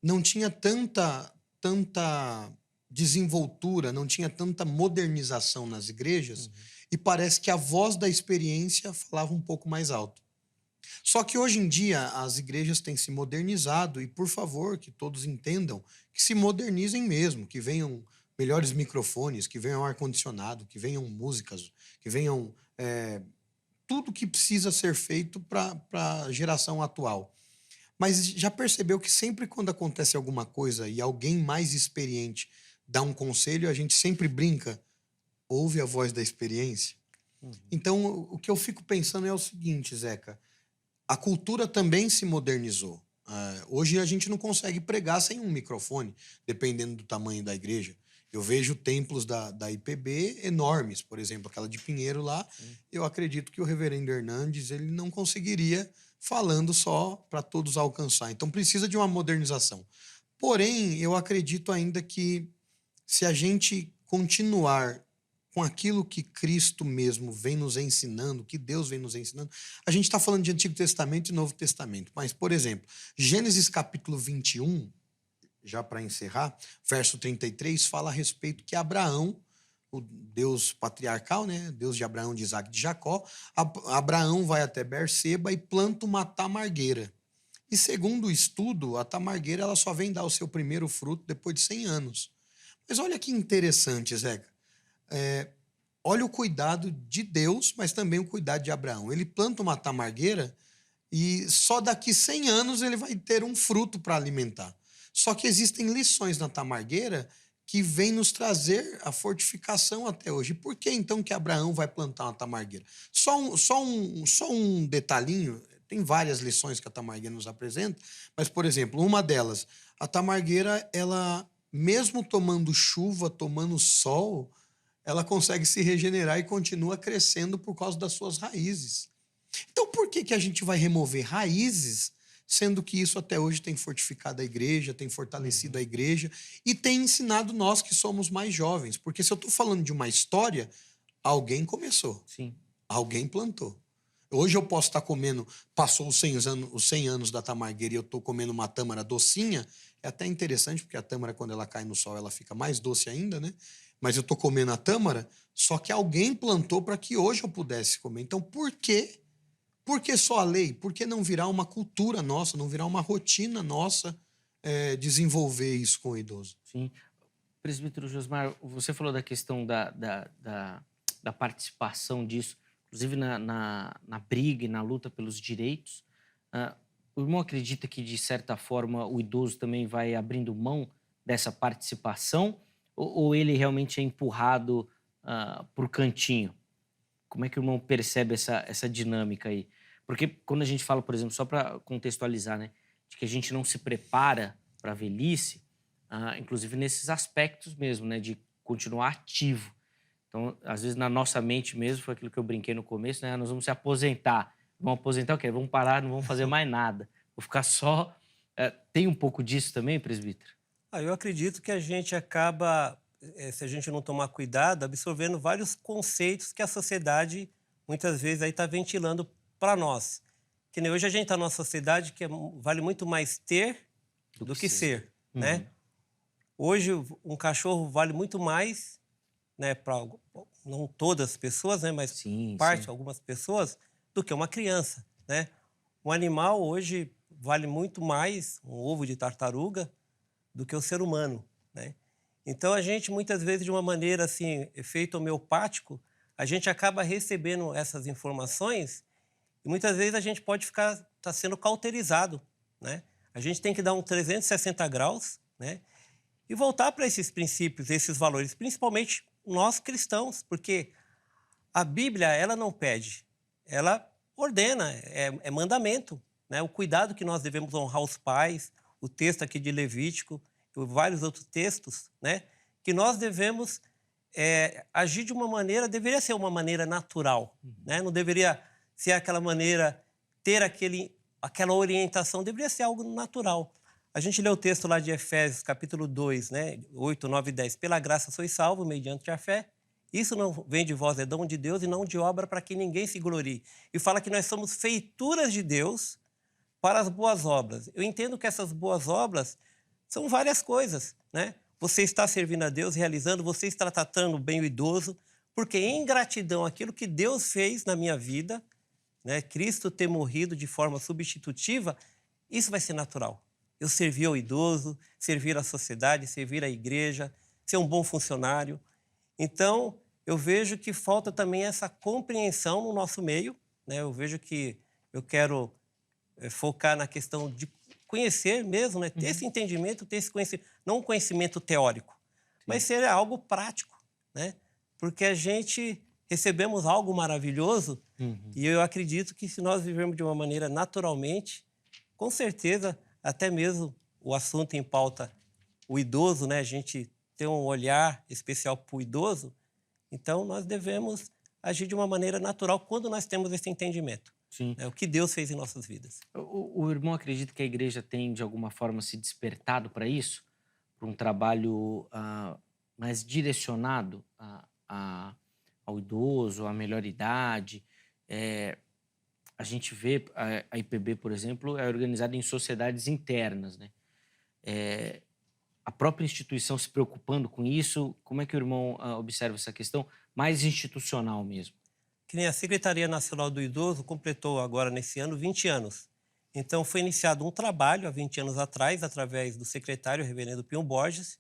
não tinha tanta desenvoltura, não tinha tanta modernização nas igrejas, e parece que a voz da experiência falava um pouco mais alto. Só que hoje em dia as igrejas têm se modernizado e, por favor, que todos entendam que se modernizem mesmo, que venham melhores microfones, que venham ar-condicionado, que venham músicas, que venham tudo que precisa ser feito para a geração atual. Mas já percebeu que sempre quando acontece alguma coisa e alguém mais experiente dá um conselho, a gente sempre brinca, ouve a voz da experiência? Uhum. Então, o que eu fico pensando é o seguinte, Zeca, a cultura também se modernizou. Hoje a gente não consegue pregar sem um microfone, dependendo do tamanho da igreja. Eu vejo templos da IPB enormes, por exemplo, aquela de Pinheiro lá. Sim. Eu acredito que o reverendo Hernandes ele não conseguiria falando só para todos alcançar. Então precisa de uma modernização. Porém, eu acredito ainda que se a gente continuar com aquilo que Cristo mesmo vem nos ensinando, que Deus vem nos ensinando, a gente está falando de Antigo Testamento e Novo Testamento. Mas, por exemplo, Gênesis capítulo 21, já para encerrar, verso 33, fala a respeito que Abraão, o Deus patriarcal, né? Deus de Abraão, de Isaac e de Jacó, Abraão vai até Berseba e planta uma tamargueira. E segundo o estudo, a tamargueira ela só vem dar o seu primeiro fruto depois de 100 anos. Mas olha que interessante, Zeca. Olha o cuidado de Deus, mas também o cuidado de Abraão. Ele planta uma tamargueira e só daqui 100 anos ele vai ter um fruto para alimentar. Só que existem lições na tamargueira que vêm nos trazer a fortificação até hoje. Por que então que Abraão vai plantar uma tamargueira? Só um detalhinho, tem várias lições que a tamargueira nos apresenta, mas, por exemplo, uma delas, a tamargueira, ela, mesmo tomando chuva, tomando sol, ela consegue se regenerar e continua crescendo por causa das suas raízes. Então, por que a gente vai remover raízes, sendo que isso até hoje tem fortificado a igreja, tem fortalecido a igreja e tem ensinado nós que somos mais jovens? Porque se eu estou falando de uma história, alguém começou, Sim. alguém plantou. Hoje eu posso estar comendo, passou os 100 anos da tamargueira e eu estou comendo uma tâmara docinha. É até interessante, porque a tâmara, quando ela cai no sol, ela fica mais doce ainda, né? Mas eu estou comendo a tâmara, só que alguém plantou para que hoje eu pudesse comer. Então, por quê? Por que só a lei? Por que não virar uma cultura nossa, não virar uma rotina nossa desenvolver isso com o idoso? Sim. Presbítero Josmar, você falou da questão da participação disso, inclusive na briga e na luta pelos direitos. O irmão acredita que, de certa forma, o idoso também vai abrindo mão dessa participação ou ele realmente é empurrado para o cantinho? Como é que o irmão percebe essa dinâmica aí? Porque quando a gente fala, por exemplo, só para contextualizar, né, de que a gente não se prepara para a velhice, inclusive nesses aspectos mesmo, né, de continuar ativo. Então, às vezes, na nossa mente mesmo, foi aquilo que eu brinquei no começo, né, nós vamos se aposentar. Vamos aposentar o quê? Vamos parar, não vamos fazer mais nada. Vou ficar só... tem um pouco disso também, presbítero? Eu acredito que a gente acaba, se a gente não tomar cuidado, absorvendo vários conceitos que a sociedade muitas vezes aí está ventilando para nós. Que nem hoje a gente está numa sociedade que vale muito mais ter do que ser, né? Hoje um cachorro vale muito mais, né, para não todas as pessoas, né, mas algumas pessoas, do que uma criança, né? Um animal hoje vale muito mais, um ovo de tartaruga, do que o ser humano, né? Então, a gente, muitas vezes, de uma maneira, assim, efeito homeopático, a gente acaba recebendo essas informações e, muitas vezes, a gente pode tá sendo cauterizado, né? A gente tem que dar um 360 graus, né? E voltar para esses princípios, esses valores, principalmente nós cristãos, porque a Bíblia, ela não pede, ela ordena, é mandamento, né? O cuidado que nós devemos honrar os pais, o texto aqui de Levítico, e vários outros textos, né? Que nós devemos agir de uma maneira, deveria ser uma maneira natural, né? Não deveria ser aquela maneira, ter aquela orientação, deveria ser algo natural. A gente lê o texto lá de Efésios, capítulo 2, né? 8, 9 e 10. Pela graça sois salvos, mediante a fé. Isso não vem de vós, é dom de Deus e não de obra para que ninguém se glorie. E fala que nós somos feituras de Deus para as boas obras. Eu entendo que essas boas obras são várias coisas, né? Você está servindo a Deus, realizando, você está tratando bem o idoso, porque em gratidão àquilo que Deus fez na minha vida, né? Cristo ter morrido de forma substitutiva, isso vai ser natural. Eu servir ao idoso, servir à sociedade, servir à igreja, ser um bom funcionário. Então, eu vejo que falta também essa compreensão no nosso meio, né? Eu vejo que eu quero focar na questão conhecer mesmo, né? Ter esse entendimento, ter esse conhecimento, não um conhecimento teórico, mas ser algo prático, né? Porque a gente recebemos algo maravilhoso e eu acredito que se nós vivermos de uma maneira naturalmente, com certeza, até mesmo o assunto em pauta, o idoso, né? A gente tem um olhar especial para o idoso, então nós devemos agir de uma maneira natural quando nós temos esse entendimento. Sim. É o que Deus fez em nossas vidas. O irmão acredita que a igreja tem, de alguma forma, se despertado para isso? Para um trabalho mais direcionado ao idoso, à melhor idade? A gente vê, a IPB, por exemplo, é organizada em sociedades internas, né? A própria instituição se preocupando com isso, como é que o irmão observa essa questão mais institucional mesmo? Que nem a Secretaria Nacional do Idoso completou agora, nesse ano, 20 anos. Então, foi iniciado um trabalho há 20 anos atrás, através do secretário, reverendo Pinho Borges.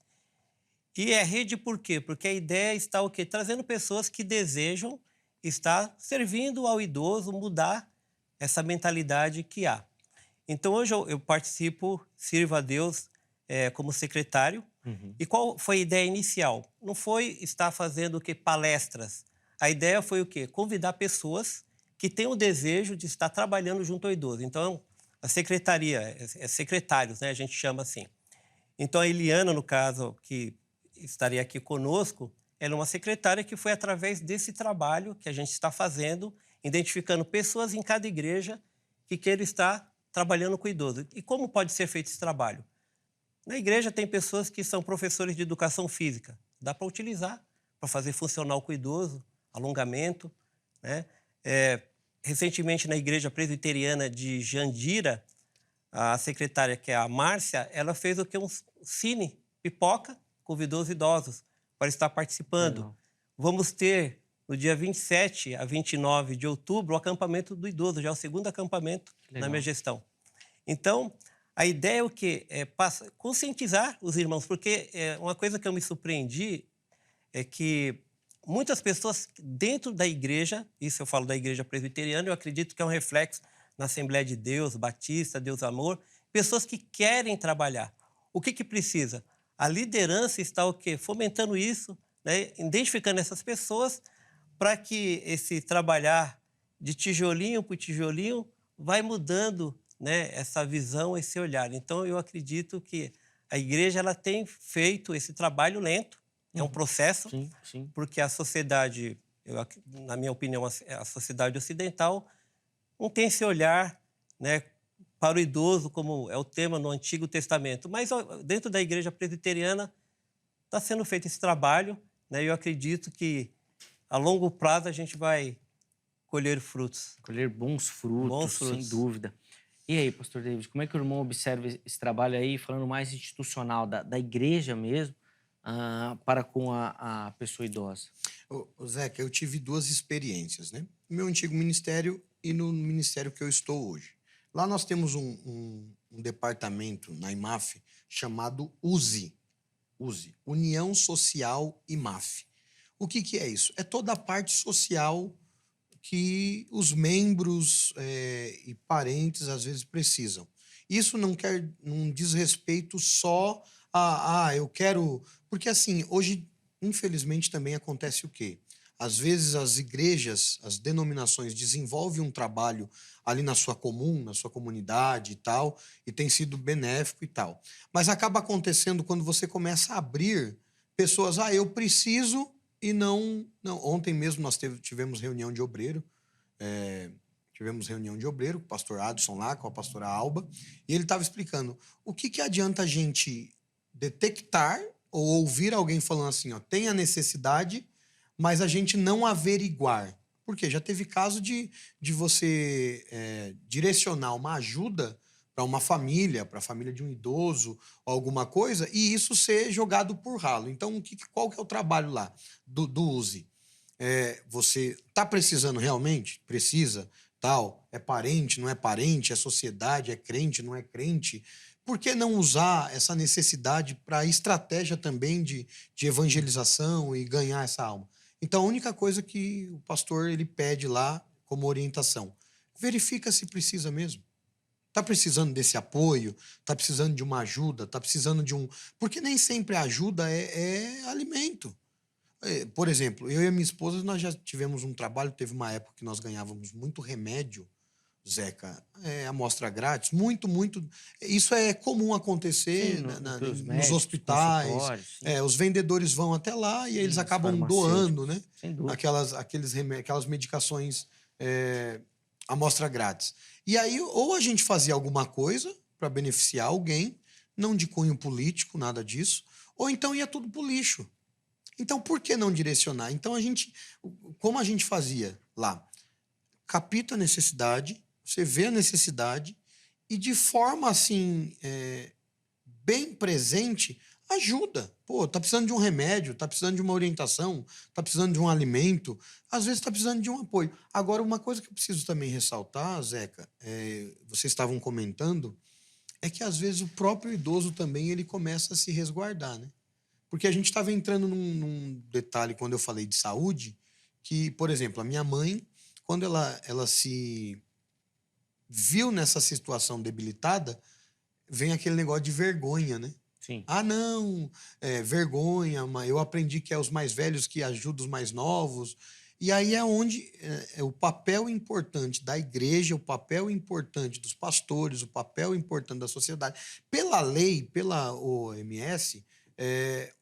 E é rede por quê? Porque a ideia está o quê? Trazendo pessoas que desejam estar servindo ao idoso, mudar essa mentalidade que há. Então, hoje eu participo, sirvo a Deus como secretário. E qual foi a ideia inicial? Não foi estar fazendo o quê? Palestras. A ideia foi o quê? Convidar pessoas que têm o desejo de estar trabalhando junto ao idoso. Então, a secretaria, secretários, né? A gente chama assim. Então, a Eliana, no caso, que estaria aqui conosco, ela é uma secretária que foi através desse trabalho que a gente está fazendo, identificando pessoas em cada igreja que queiram estar trabalhando com o idoso. E como pode ser feito esse trabalho? Na igreja tem pessoas que são professores de educação física. Dá para utilizar, para fazer funcional com o idoso, alongamento, né? Recentemente, na igreja presbiteriana de Jandira, a secretária, que é a Márcia, ela fez o que? Um cine, pipoca, convidou os idosos para estar participando. Legal. Vamos ter, no dia 27 a 29 de outubro, o acampamento do idoso, já é o segundo acampamento na minha gestão. Então, a ideia é o quê? Conscientizar os irmãos, porque uma coisa que eu me surpreendi é que muitas pessoas dentro da igreja, isso eu falo da igreja presbiteriana, eu acredito que é um reflexo na Assembleia de Deus, Batista, Deus Amor, pessoas que querem trabalhar. O que precisa? A liderança está o quê? Fomentando isso, né? Identificando essas pessoas para que esse trabalhar de tijolinho por tijolinho vai mudando, né, essa visão, esse olhar. Então, eu acredito que a igreja ela tem feito esse trabalho lento, é um processo, Sim. porque a sociedade, na minha opinião, a sociedade ocidental não tem esse olhar, né, para o idoso, como é o tema no Antigo Testamento. Mas dentro da igreja presbiteriana está sendo feito esse trabalho, né, e eu acredito que a longo prazo a gente vai colher frutos. Colher bons frutos, sem dúvida. E aí, pastor David, como é que o irmão observa esse trabalho aí, falando mais institucional, da igreja mesmo, para com a pessoa idosa? Zeca, eu tive duas experiências, né? No meu antigo ministério e no ministério que eu estou hoje. Lá nós temos um departamento na IMAF chamado USI, União Social IMAF. O que é isso? É toda a parte social que os membros e parentes às vezes precisam. Isso não diz respeito só eu quero... Porque assim, hoje, infelizmente, também acontece o quê? Às vezes as igrejas, as denominações desenvolvem um trabalho ali na sua comunidade e tal, e tem sido benéfico e tal. Mas acaba acontecendo quando você começa a abrir pessoas, eu preciso e não... Ontem mesmo nós tivemos reunião de obreiro, com o pastor Adson lá, com a pastora Alba, e ele estava explicando o que adianta a gente detectar ou ouvir alguém falando assim, tem a necessidade, mas a gente não averiguar. Por quê? Já teve caso de você direcionar uma ajuda para uma família, para a família de um idoso ou alguma coisa, e isso ser jogado por ralo. Então, qual que é o trabalho lá do USE? Você está precisando realmente? Precisa, tal. É parente, não é parente? É sociedade, é crente, não é crente? Por que não usar essa necessidade para estratégia também de evangelização e ganhar essa alma? Então, a única coisa que o pastor ele pede lá como orientação, verifica se precisa mesmo. Tá precisando desse apoio? Tá precisando de uma ajuda? Tá precisando de um... Porque nem sempre a ajuda é alimento. Por exemplo, eu e a minha esposa, nós já tivemos um trabalho, teve uma época que nós ganhávamos muito remédio, Zeca, amostra grátis, muito. Isso é comum acontecer Sim, pelos nos médicos, hospitais. consultórios, sim. Os vendedores vão até lá e aí eles Sim, os acabam doando, farmacêuticos, né? sem dúvida. Aquelas medicações amostra grátis. E aí, ou a gente fazia alguma coisa para beneficiar alguém, não de cunho político, nada disso, ou então ia tudo pro lixo. Então, por que não direcionar? Então, como a gente fazia lá? Capta a necessidade, você vê a necessidade e, de forma assim, bem presente, ajuda. Pô, tá precisando de um remédio, tá precisando de uma orientação, tá precisando de um alimento, às vezes tá precisando de um apoio. Agora, uma coisa que eu preciso também ressaltar, Zeca, vocês estavam comentando, é que às vezes o próprio idoso também ele começa a se resguardar, né? Porque a gente estava entrando num detalhe quando eu falei de saúde, que, por exemplo, a minha mãe, quando ela se viu nessa situação debilitada, vem aquele negócio de vergonha, né? Sim. Ah, não, vergonha, mas eu aprendi que é os mais velhos que ajudam os mais novos. E aí é onde o papel importante da igreja, o papel importante dos pastores, o papel importante da sociedade. Pela lei, pela OMS,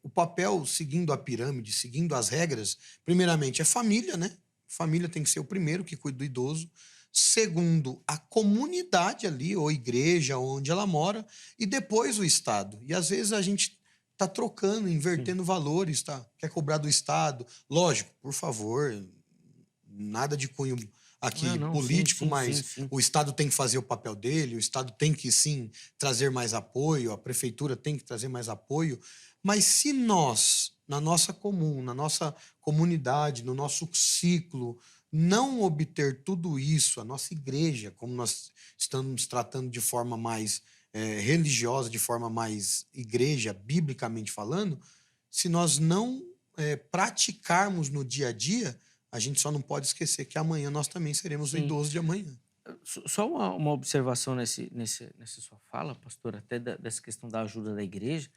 o papel, seguindo a pirâmide, seguindo as regras, primeiramente é família, né? Família tem que ser o primeiro que cuida do idoso. Segundo, a comunidade ali, ou igreja, onde ela mora, e depois o Estado. E às vezes a gente está trocando, invertendo valores, tá? Quer cobrar do Estado. Lógico, por favor, nada de cunho aqui político, sim, mas sim. o Estado tem que fazer o papel dele, o Estado tem que, sim, trazer mais apoio, a prefeitura tem que trazer mais apoio. Mas se nós, na nossa comunidade, no nosso ciclo, não obter tudo isso, a nossa igreja, como nós estamos tratando de forma mais religiosa, de forma mais igreja, biblicamente falando, se nós não praticarmos no dia a dia, a gente só não pode esquecer que amanhã nós também seremos o idoso de amanhã. Só uma observação nessa sua fala, pastor, até dessa questão da ajuda da igreja,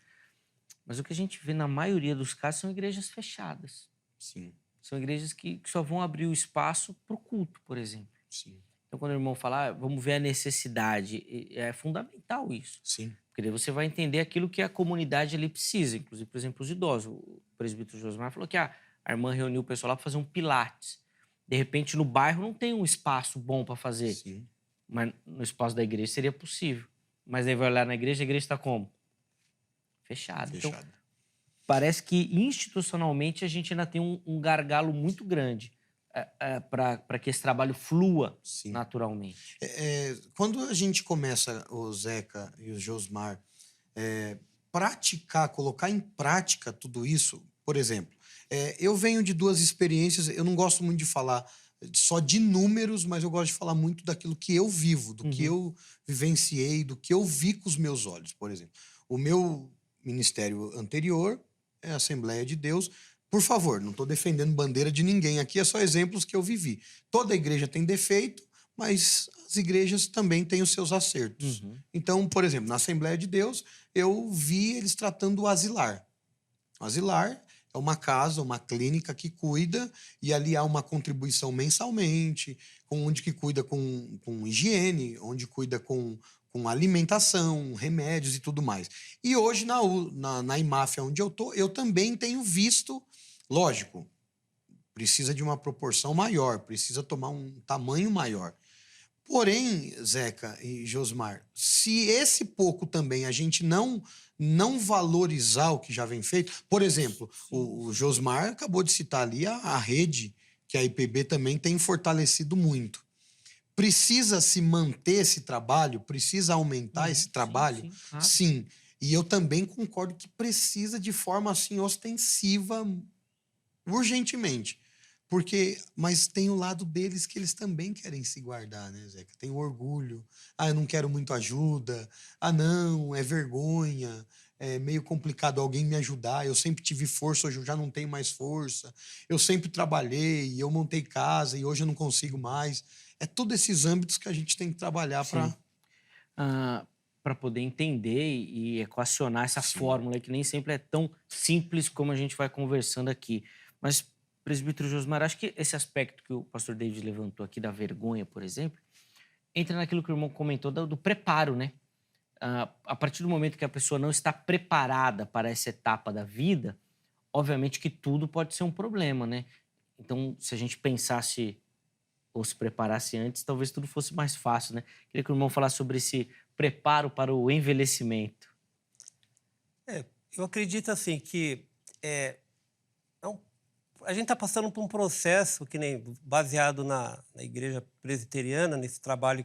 mas o que a gente vê na maioria dos casos são igrejas fechadas. Sim. São igrejas que só vão abrir o espaço para o culto, por exemplo. Sim. Então, quando o irmão fala, vamos ver a necessidade, é fundamental isso. Sim. Porque daí você vai entender aquilo que a comunidade ali precisa, inclusive, por exemplo, os idosos. O presbítero Josmar falou que a irmã reuniu o pessoal lá para fazer um pilates. De repente, no bairro não tem um espaço bom para fazer. Sim. Mas no espaço da igreja seria possível. Mas aí vai olhar na igreja, a igreja está como? Fechada. Então, parece que institucionalmente a gente ainda tem um gargalo muito grande para que esse trabalho flua naturalmente. Quando a gente começa, o Zeca e o Josmar, praticar, colocar em prática tudo isso, por exemplo, eu venho de 2 experiências, eu não gosto muito de falar só de números, mas eu gosto de falar muito daquilo que eu vivo, do que eu vivenciei, do que eu vi com os meus olhos, por exemplo. O meu ministério anterior é a Assembleia de Deus. Por favor, não estou defendendo bandeira de ninguém aqui, é só exemplos que eu vivi. Toda igreja tem defeito, mas as igrejas também têm os seus acertos. Então, por exemplo, na Assembleia de Deus, eu vi eles tratando o asilar. O asilar é uma casa, uma clínica que cuida, e ali há uma contribuição mensalmente, onde que cuida com higiene, onde cuida com alimentação, remédios e tudo mais. E hoje, na IMAF, onde eu tô, eu também tenho visto, lógico, precisa de uma proporção maior, precisa tomar um tamanho maior. Porém, Zeca e Josmar, se esse pouco também a gente não valorizar o que já vem feito, por exemplo, o Josmar acabou de citar ali a rede, que a IPB também tem fortalecido muito. Precisa se manter esse trabalho? Precisa aumentar esse trabalho? Sim. E eu também concordo que precisa de forma assim ostensiva, urgentemente. Mas tem o lado deles que eles também querem se guardar, né, Zeca? Tem o orgulho. Ah, eu não quero muito ajuda. Ah, não, é vergonha. É meio complicado alguém me ajudar. Eu sempre tive força, hoje eu já não tenho mais força. Eu sempre trabalhei, eu montei casa e hoje eu não consigo mais. É todos esses âmbitos que a gente tem que trabalhar para... para poder entender e equacionar essa Sim. fórmula que nem sempre é tão simples como a gente vai conversando aqui. Mas, presbítero Josmar, acho que esse aspecto que o pastor David levantou aqui da vergonha, por exemplo, entra naquilo que o irmão comentou do preparo, né? A partir do momento que a pessoa não está preparada para essa etapa da vida, obviamente que tudo pode ser um problema, né? Então, se a gente pensasse ou se preparasse antes, talvez tudo fosse mais fácil, né? Queria que o irmão falasse sobre esse preparo para o envelhecimento. Eu acredito assim que a gente está passando por um processo que nem baseado na igreja presbiteriana, nesse trabalho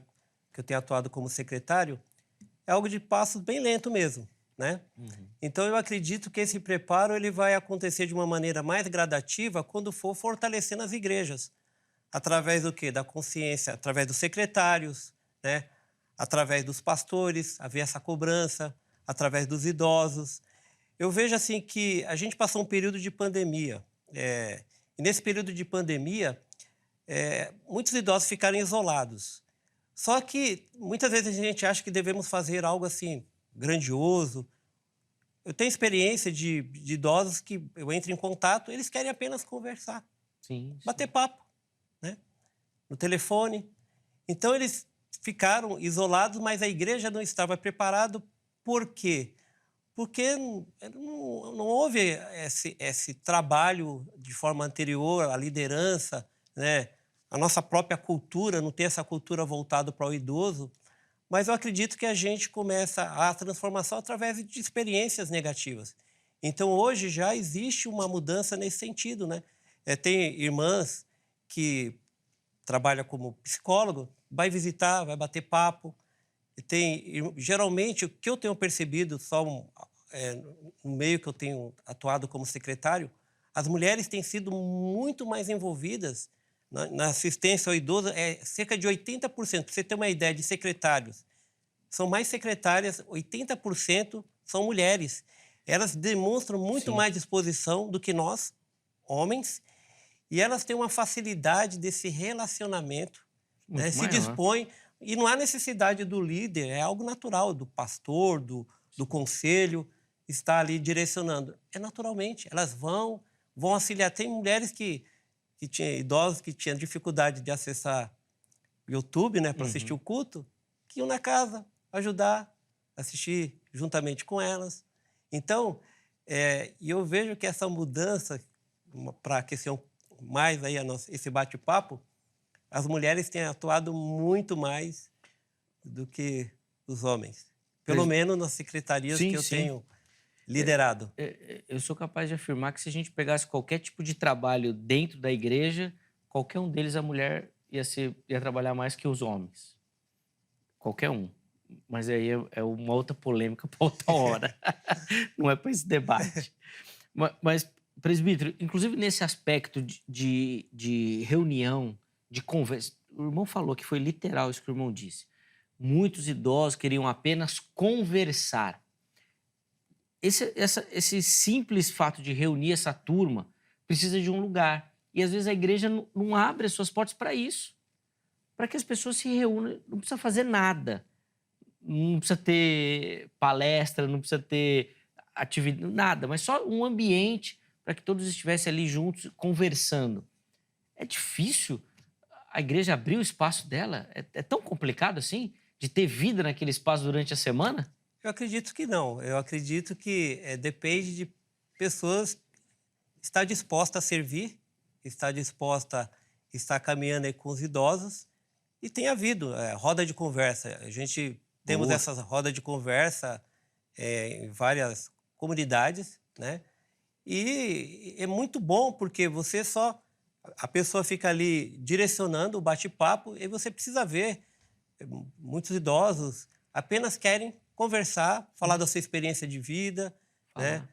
que eu tenho atuado como secretário, é algo de passos bem lento mesmo, né? Então eu acredito que esse preparo ele vai acontecer de uma maneira mais gradativa quando for fortalecendo as igrejas, através do quê? Da consciência, através dos secretários, né? Através dos pastores, haver essa cobrança, através dos idosos. Eu vejo assim que a gente passou um período de pandemia, e nesse período de pandemia, muitos idosos ficaram isolados. Só que muitas vezes a gente acha que devemos fazer algo assim grandioso. Eu tenho experiência de idosos que eu entro em contato, eles querem apenas conversar, Sim, bater papo, né? No telefone. Então eles ficaram isolados, mas a igreja não estava preparada. Por quê? Porque não houve esse trabalho de forma anterior, a liderança, né? A nossa própria cultura, não tem essa cultura voltada para o idoso, mas eu acredito que a gente começa a transformação através de experiências negativas. Então, hoje já existe uma mudança nesse sentido, né? Tem irmãs que trabalham como psicólogo, vai visitar, vai bater papo. Geralmente, o que eu tenho percebido, no meio que eu tenho atuado como secretário, as mulheres têm sido muito mais envolvidas na assistência ao idoso, cerca de 80%. Para você ter uma ideia de secretários, são mais secretárias, 80% são mulheres. Elas demonstram muito Sim. mais disposição do que nós, homens, e elas têm uma facilidade desse relacionamento, né? Muito Se maior. dispõem, e não há necessidade do líder, é algo natural, do pastor, do conselho, estar ali direcionando. Naturalmente, elas vão auxiliar. Tem mulheres idosos que tinham dificuldade de acessar o YouTube, né, para assistir o culto, que iam na casa ajudar, assistir juntamente com elas. Então, e eu vejo que essa mudança, para aquecer mais aí esse bate-papo, as mulheres têm atuado muito mais do que os homens. Pelo menos nas secretarias Sim, que eu sim. tenho liderado. Eu sou capaz de afirmar que se a gente pegasse qualquer tipo de trabalho dentro da igreja, qualquer um deles a mulher ia trabalhar mais que os homens. Qualquer um. Mas aí é uma outra polêmica para outra hora. Não é para esse debate. Mas, presbítero, inclusive nesse aspecto de reunião, de conversa, o irmão falou que foi literal isso que o irmão disse. Muitos idosos queriam apenas conversar. Esse simples fato de reunir essa turma precisa de um lugar. E às vezes a igreja não abre as suas portas para isso. Para que as pessoas se reúnam. Não precisa fazer nada. Não precisa ter palestra, não precisa ter atividade, nada. Mas só um ambiente para que todos estivessem ali juntos conversando. É difícil a igreja abrir o espaço dela? É tão complicado assim de ter vida naquele espaço durante a semana? Eu acredito que não. Eu acredito que depende de pessoas estar disposta a servir, estar disposta a estar caminhando aí com os idosos. E tem havido roda de conversa. Temos Boa. essas rodas de conversa em várias comunidades, né? E é muito bom porque a pessoa fica ali direcionando o bate-papo e você precisa ver, muitos idosos apenas querem conversar, falar da sua experiência de vida, né?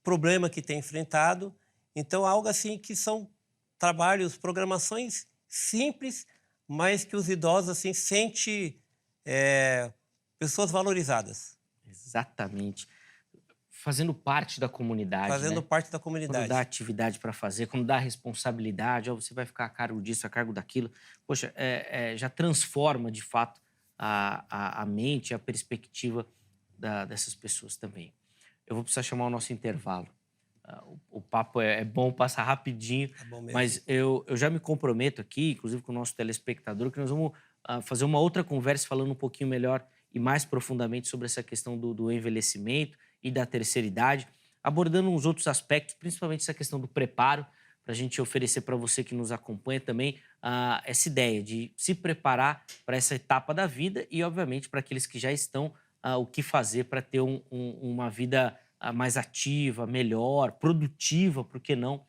Problema que tem enfrentado. Então, algo assim que são trabalhos, programações simples, mas que os idosos assim sentem pessoas valorizadas. Exatamente. Fazendo parte da comunidade, Fazendo né? parte da Quando comunidade. dá atividade para fazer, quando dá responsabilidade, você vai ficar a cargo disso, a cargo daquilo. Poxa, já transforma, de fato, a mente, a perspectiva dessas pessoas também. Eu vou precisar chamar o nosso intervalo. O papo é bom, passa rapidinho, Tá bom mesmo. mas eu já me comprometo aqui, inclusive com o nosso telespectador, que nós vamos fazer uma outra conversa falando um pouquinho melhor e mais profundamente sobre essa questão do envelhecimento e da terceira idade, abordando uns outros aspectos, principalmente essa questão do preparo, para a gente oferecer para você que nos acompanha também essa ideia de se preparar para essa etapa da vida e, obviamente, para aqueles que já estão, o que fazer para ter uma vida mais ativa, melhor, produtiva, por que não,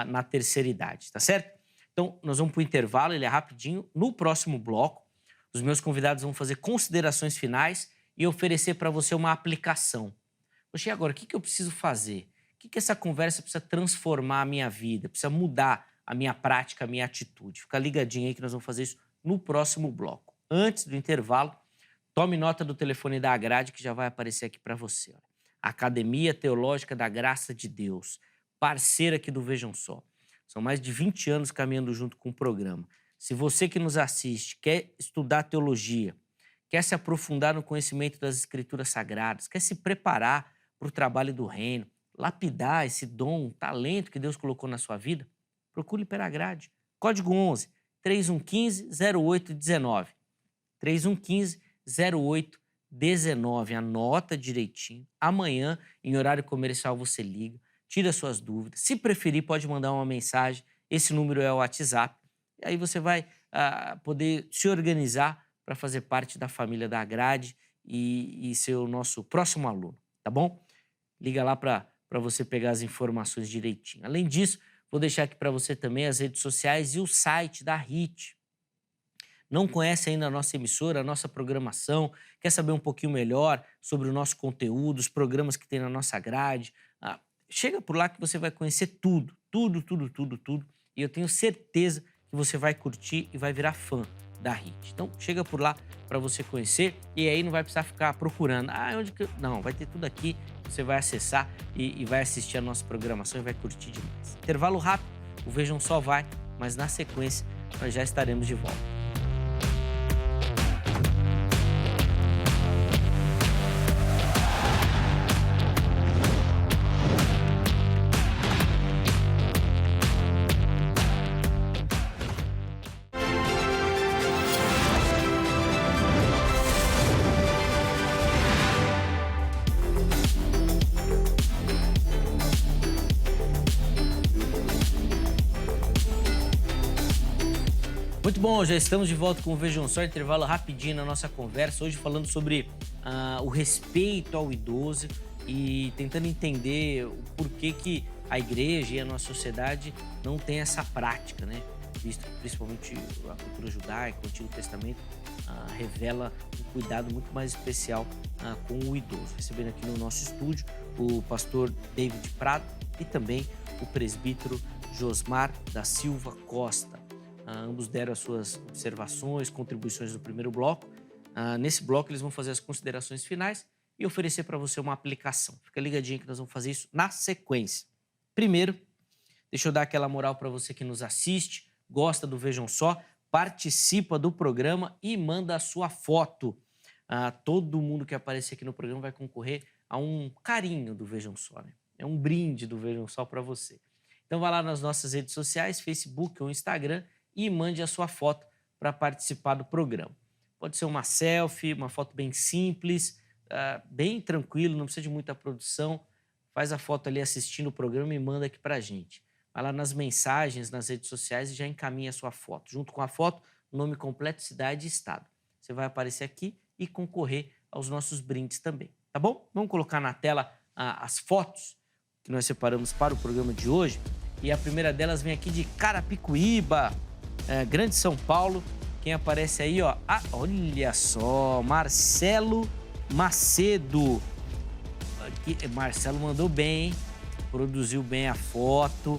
na terceira idade, tá certo? Então, nós vamos para o intervalo, ele é rapidinho. No próximo bloco, os meus convidados vão fazer considerações finais e oferecer para você uma aplicação. Poxa, e agora, o que eu preciso fazer? O que essa conversa precisa transformar a minha vida? Precisa mudar a minha prática, a minha atitude? Fica ligadinho aí que nós vamos fazer isso no próximo bloco. Antes do intervalo, tome nota do telefone da Agrade que já vai aparecer aqui para você. Olha. Academia Teológica da Graça de Deus, parceira aqui do Vejam Só. São mais de 20 anos caminhando junto com o programa. Se você que nos assiste quer estudar teologia, quer se aprofundar no conhecimento das Escrituras Sagradas, quer se preparar para o trabalho do reino, lapidar esse dom, talento que Deus colocou na sua vida, procure pela Grade. Código 11 3115 0819. 3115 0819. Anota direitinho. Amanhã, em horário comercial, você liga, tira suas dúvidas. Se preferir, pode mandar uma mensagem. Esse número é o WhatsApp. E aí você vai poder se organizar para fazer parte da família da Grade e ser o nosso próximo aluno, tá bom? Liga lá para você pegar as informações direitinho. Além disso, vou deixar aqui para você também as redes sociais e o site da HIT. Não conhece ainda a nossa emissora, a nossa programação, quer saber um pouquinho melhor sobre o nosso conteúdo, os programas que tem na nossa grade? Chega por lá que você vai conhecer tudo. E eu tenho certeza que você vai curtir e vai virar fã da HIT. Então, chega por lá para você conhecer e aí não vai precisar ficar procurando. Onde que... Não, vai ter tudo aqui. Você vai acessar e vai assistir a nossa programação e vai curtir demais. Intervalo rápido, o Vejam Só vai, mas na sequência nós já estaremos de volta. Muito bom, já estamos de volta com o Vejam Só, intervalo rapidinho na nossa conversa, hoje falando sobre o respeito ao idoso e tentando entender o porquê que a igreja e a nossa sociedade não tem essa prática, né? Visto que principalmente a cultura judaica, o Antigo Testamento, revela um cuidado muito mais especial com o idoso. Recebendo aqui no nosso estúdio o pastor David Prado e também o presbítero Josmar da Silva Costa. Ambos deram as suas observações, contribuições no primeiro bloco. Nesse bloco, eles vão fazer as considerações finais e oferecer para você uma aplicação. Fica ligadinho que nós vamos fazer isso na sequência. Primeiro, deixa eu dar aquela moral para você que nos assiste, gosta do Vejam Só, participa do programa e manda a sua foto. Todo mundo que aparecer aqui no programa vai concorrer a um carinho do Vejam Só, né? É um brinde do Vejam Só para você. Então, vai lá nas nossas redes sociais, Facebook ou Instagram, e mande a sua foto para participar do programa. Pode ser uma selfie, uma foto bem simples, bem tranquilo, não precisa de muita produção. Faz a foto ali assistindo o programa e manda aqui para a gente. Vai lá nas mensagens, nas redes sociais e já encaminha a sua foto. Junto com a foto, nome completo, cidade e estado. Você vai aparecer aqui e concorrer aos nossos brindes também, tá bom? Vamos colocar na tela as fotos que nós separamos para o programa de hoje. E a primeira delas vem aqui de Carapicuíba, Grande São Paulo. Quem aparece aí, ó? Olha só, Marcelo Macedo. Aqui, Marcelo mandou bem, hein? Produziu bem a foto.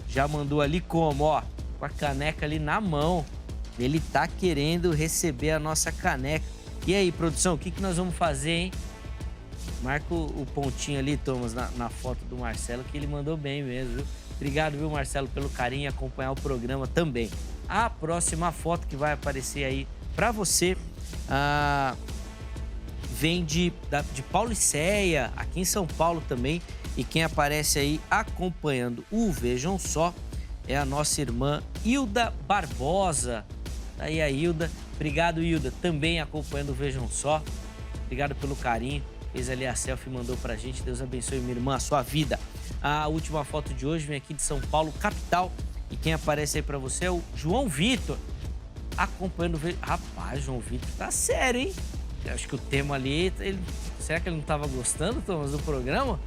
Já mandou ali como, ó? Com a caneca ali na mão. Ele tá querendo receber a nossa caneca. E aí, produção, o que nós vamos fazer, hein? Marca o pontinho ali, Thomas, na foto do Marcelo, que ele mandou bem mesmo, viu? Obrigado, viu, Marcelo, pelo carinho e acompanhar o programa também. A próxima foto que vai aparecer aí para você Vem de Paulicéia, aqui em São Paulo também. E quem aparece aí acompanhando o Vejam Só é a nossa irmã Hilda Barbosa. Aí a Hilda. Obrigado, Hilda, também acompanhando o Vejam Só. Obrigado pelo carinho. Fez ali a selfie e mandou pra gente. Deus abençoe, minha irmã, a sua vida. A última foto de hoje vem aqui de São Paulo, capital. E quem aparece aí pra você é o João Vitor, acompanhando o Vejam. Rapaz, João Vitor tá sério, hein? Eu acho que o tema ali... Será que ele não tava gostando, Thomas, do programa?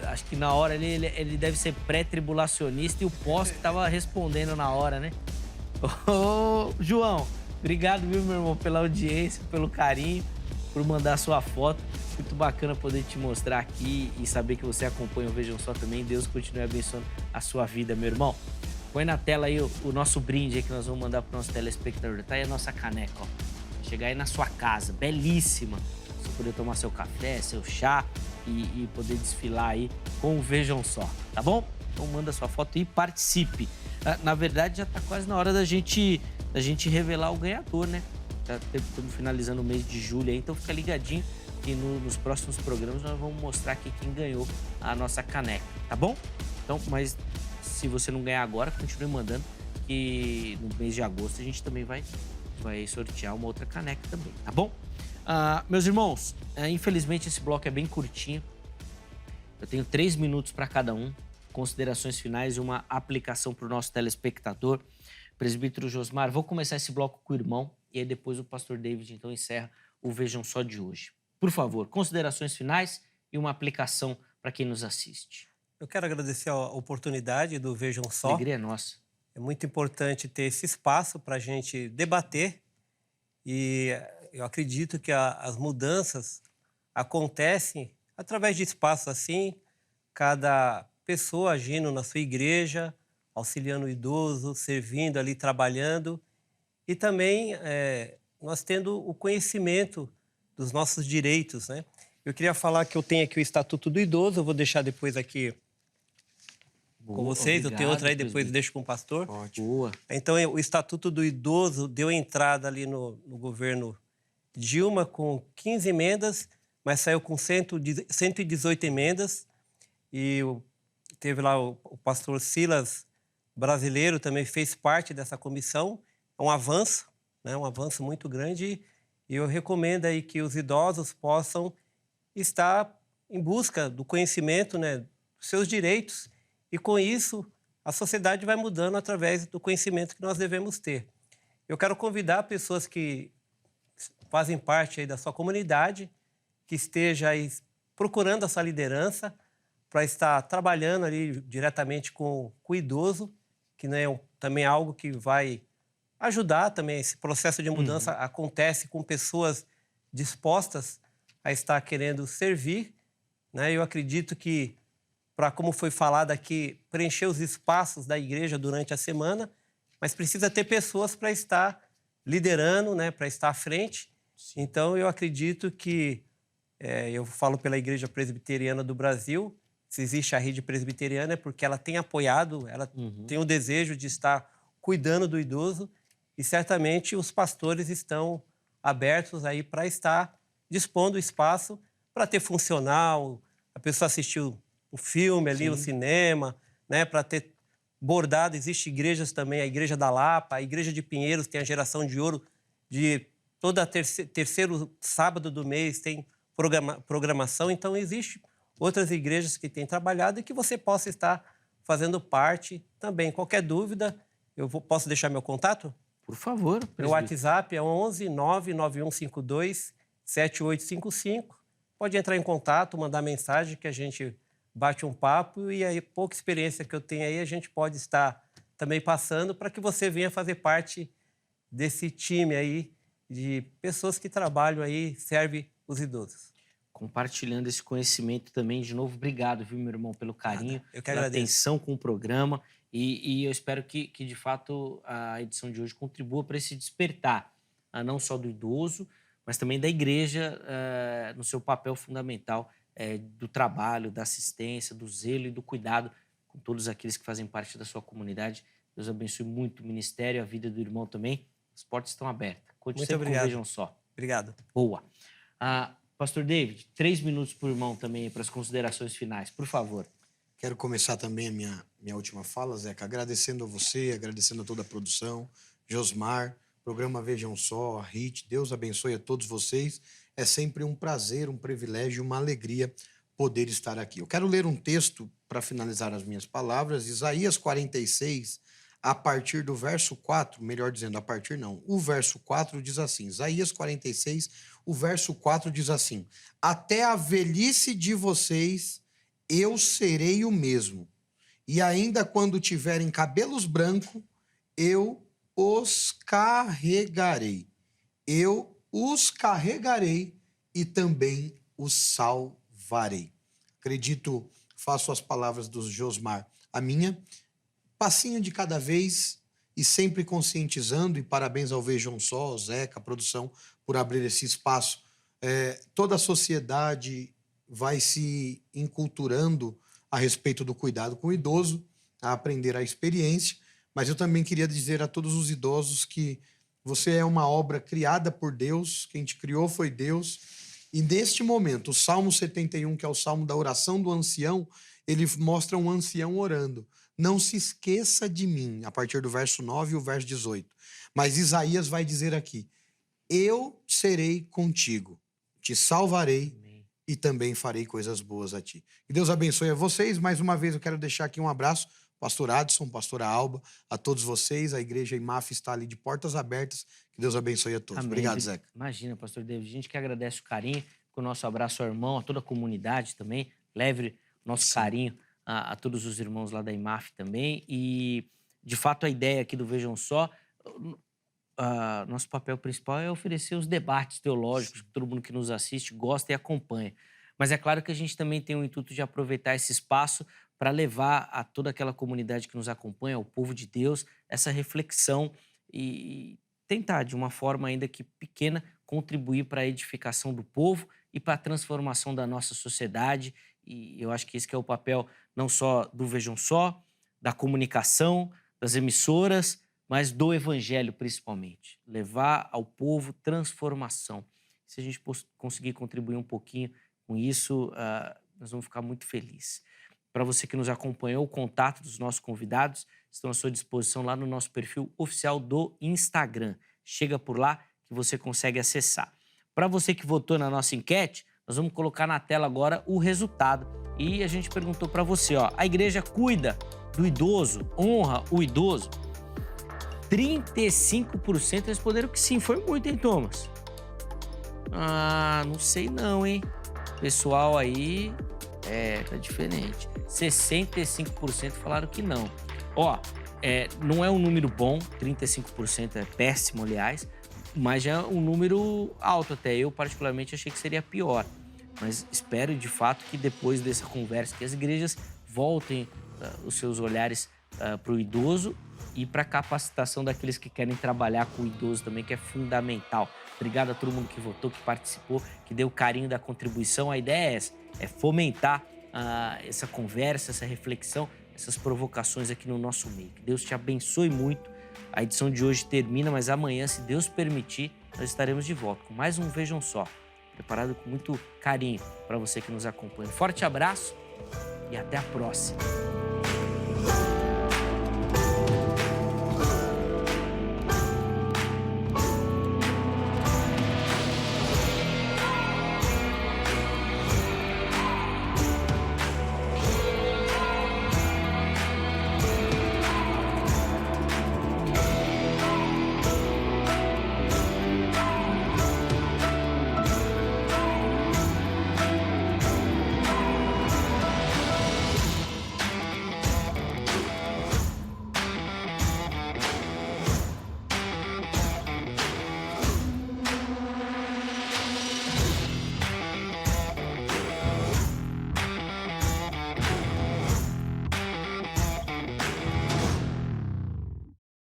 Acho que na hora ele deve ser pré-tribulacionista e o pós que tava respondendo na hora, né? Ô, João, obrigado, viu, meu irmão, pela audiência, pelo carinho, por mandar a sua foto. Muito bacana poder te mostrar aqui e saber que você acompanha o Vejam Só também. Deus continue abençoando a sua vida, meu irmão. Põe na tela aí o nosso brinde aí que nós vamos mandar pro nosso telespectador. Tá aí a nossa caneca, ó. Chegar aí na sua casa, belíssima. Você poder tomar seu café, seu chá e poder desfilar aí com o Vejam Só, tá bom? Então manda sua foto e participe. Na verdade, já tá quase na hora da gente revelar o ganhador, né? Já estamos finalizando o mês de julho aí, então fica ligadinho que nos próximos programas nós vamos mostrar aqui quem ganhou a nossa caneca, tá bom? Então, mas se você não ganhar agora, continue mandando, que no mês de agosto a gente também vai sortear uma outra caneca também, tá bom? Meus irmãos, infelizmente esse bloco é bem curtinho. Eu tenho 3 minutos para cada um. Considerações finais e uma aplicação para o nosso telespectador. Presbítero Josmar, vou começar esse bloco com o irmão e aí depois o pastor David então encerra o Vejam Só de hoje. Por favor, considerações finais e uma aplicação para quem nos assiste. Eu quero agradecer a oportunidade do Vejam Só. A alegria é nossa. É muito importante ter esse espaço para a gente debater e eu acredito que as mudanças acontecem através de espaços assim, cada pessoa agindo na sua igreja, auxiliando o idoso, servindo ali, trabalhando e também nós tendo o conhecimento dos nossos direitos, né? Eu queria falar que eu tenho aqui o Estatuto do Idoso, eu vou deixar depois aqui com vocês, obrigado, eu tenho outra aí, depois eu deixo com o pastor. Ótimo. Boa. Então, o Estatuto do Idoso deu entrada ali no governo Dilma com 15 emendas, mas saiu com 118 emendas. E teve lá o pastor Silas Brasileiro, também fez parte dessa comissão. É um avanço, né? Um avanço muito grande. E eu recomendo aí que os idosos possam estar em busca do conhecimento, né, dos seus direitos. E com isso, a sociedade vai mudando através do conhecimento que nós devemos ter. Eu quero convidar pessoas que fazem parte aí da sua comunidade, que esteja aí procurando essa liderança para estar trabalhando ali diretamente com o idoso, que né, também é algo que vai ajudar também. Esse processo de mudança acontece com pessoas dispostas a estar querendo servir, né? Eu acredito que, para como foi falado aqui, preencher os espaços da igreja durante a semana, mas precisa ter pessoas para estar liderando, né, para estar à frente. Sim. Então, eu acredito que, eu falo pela Igreja Presbiteriana do Brasil, se existe a rede presbiteriana é porque ela tem apoiado, ela tem o desejo de estar cuidando do idoso e certamente os pastores estão abertos aí para estar dispondo espaço para ter funcional, a pessoa assistir o filme ali, o cinema, né, para ter bordado. Existem igrejas também, a Igreja da Lapa, a Igreja de Pinheiros tem a Geração de Ouro, de toda terceiro sábado do mês tem programação. Então, existem outras igrejas que têm trabalhado e que você possa estar fazendo parte também. Qualquer dúvida, posso deixar meu contato? Por favor. Meu WhatsApp é 11 99152 7855. Pode entrar em contato, mandar mensagem que a gente bate um papo e aí pouca experiência que eu tenho aí a gente pode estar também passando para que você venha fazer parte desse time aí de pessoas que trabalham aí, servem os idosos. Compartilhando esse conhecimento também, de novo, obrigado, viu, meu irmão, pelo carinho, pela atenção com o programa e eu espero que, de fato, a edição de hoje contribua para esse despertar, não só do idoso, mas também da igreja no seu papel fundamental do trabalho, da assistência, do zelo e do cuidado com todos aqueles que fazem parte da sua comunidade. Deus abençoe muito o ministério, a vida do irmão também. As portas estão abertas. Conte sempre com o Vejam Só. Obrigado. Boa. Pastor David, 3 minutos por irmão também para as considerações finais, por favor. Quero começar também a minha última fala, Zeca, agradecendo a você, agradecendo a toda a produção, Josmar, programa Vejam Só, a Hit, Deus abençoe a todos vocês. É sempre um prazer, um privilégio, uma alegria poder estar aqui. Eu quero ler um texto para finalizar as minhas palavras, Isaías 46, a partir do verso 4, melhor dizendo, a partir não, o verso 4 diz assim, Isaías 46, o verso 4 diz assim, até a velhice de vocês eu serei o mesmo, e ainda quando tiverem cabelos brancos, eu os carregarei. Eu os carregarei e também os salvarei. Acredito, faço as palavras do Josmar a minha, passinho de cada vez e sempre conscientizando, e parabéns ao Vejam Só, ao Zeca, a produção, por abrir esse espaço. Toda a sociedade vai se enculturando a respeito do cuidado com o idoso, a aprender a experiência, mas eu também queria dizer a todos os idosos que você é uma obra criada por Deus, quem te criou foi Deus, e neste momento, o Salmo 71, que é o Salmo da oração do ancião, ele mostra um ancião orando. Não se esqueça de mim, a partir do verso 9 e o verso 18. Mas Isaías vai dizer aqui, eu serei contigo, te salvarei, e também farei coisas boas a ti. Que Deus abençoe a vocês. Mais uma vez eu quero deixar aqui um abraço, pastor Adson, pastora Alba, a todos vocês. A igreja IMAF está ali de portas abertas. Que Deus abençoe a todos. Amém. Obrigado, Zeca. Imagina, pastor David, a gente que agradece o carinho, com o nosso abraço ao irmão, a toda a comunidade também. Leve o nosso carinho a todos os irmãos lá da IMAF também. E, de fato, a ideia aqui do Vejam Só, nosso papel principal é oferecer os debates teológicos que todo mundo que nos assiste gosta e acompanha. Mas é claro que a gente também tem o intuito de aproveitar esse espaço para levar a toda aquela comunidade que nos acompanha, ao povo de Deus, essa reflexão e tentar, de uma forma ainda que pequena, contribuir para a edificação do povo e para a transformação da nossa sociedade. E eu acho que esse que é o papel não só do Vejam Só, da comunicação, das emissoras, mas do evangelho principalmente. Levar ao povo transformação. Se a gente conseguir contribuir um pouquinho com isso, nós vamos ficar muito felizes. Para você que nos acompanhou, o contato dos nossos convidados estão à sua disposição lá no nosso perfil oficial do Instagram. Chega por lá que você consegue acessar. Para você que votou na nossa enquete, nós vamos colocar na tela agora o resultado. E a gente perguntou para você, a igreja cuida do idoso, honra o idoso? 35% responderam que sim. Foi muito, hein, Thomas? Não sei não, hein? Pessoal aí, tá diferente. 65% falaram que não. Não é um número bom, 35% é péssimo, aliás, mas já é um número alto até. Eu, particularmente, achei que seria pior. Mas espero, de fato, que depois dessa conversa, que as igrejas voltem os seus olhares para o idoso e para a capacitação daqueles que querem trabalhar com o idoso também, que é fundamental. Obrigado a todo mundo que votou, que participou, que deu carinho da contribuição. A ideia é essa, é fomentar essa conversa, essa reflexão, essas provocações aqui no nosso meio. Que Deus te abençoe muito. A edição de hoje termina, mas amanhã, se Deus permitir, nós estaremos de volta com mais um Vejam Só, preparado com muito carinho para você que nos acompanha. Forte abraço e até a próxima.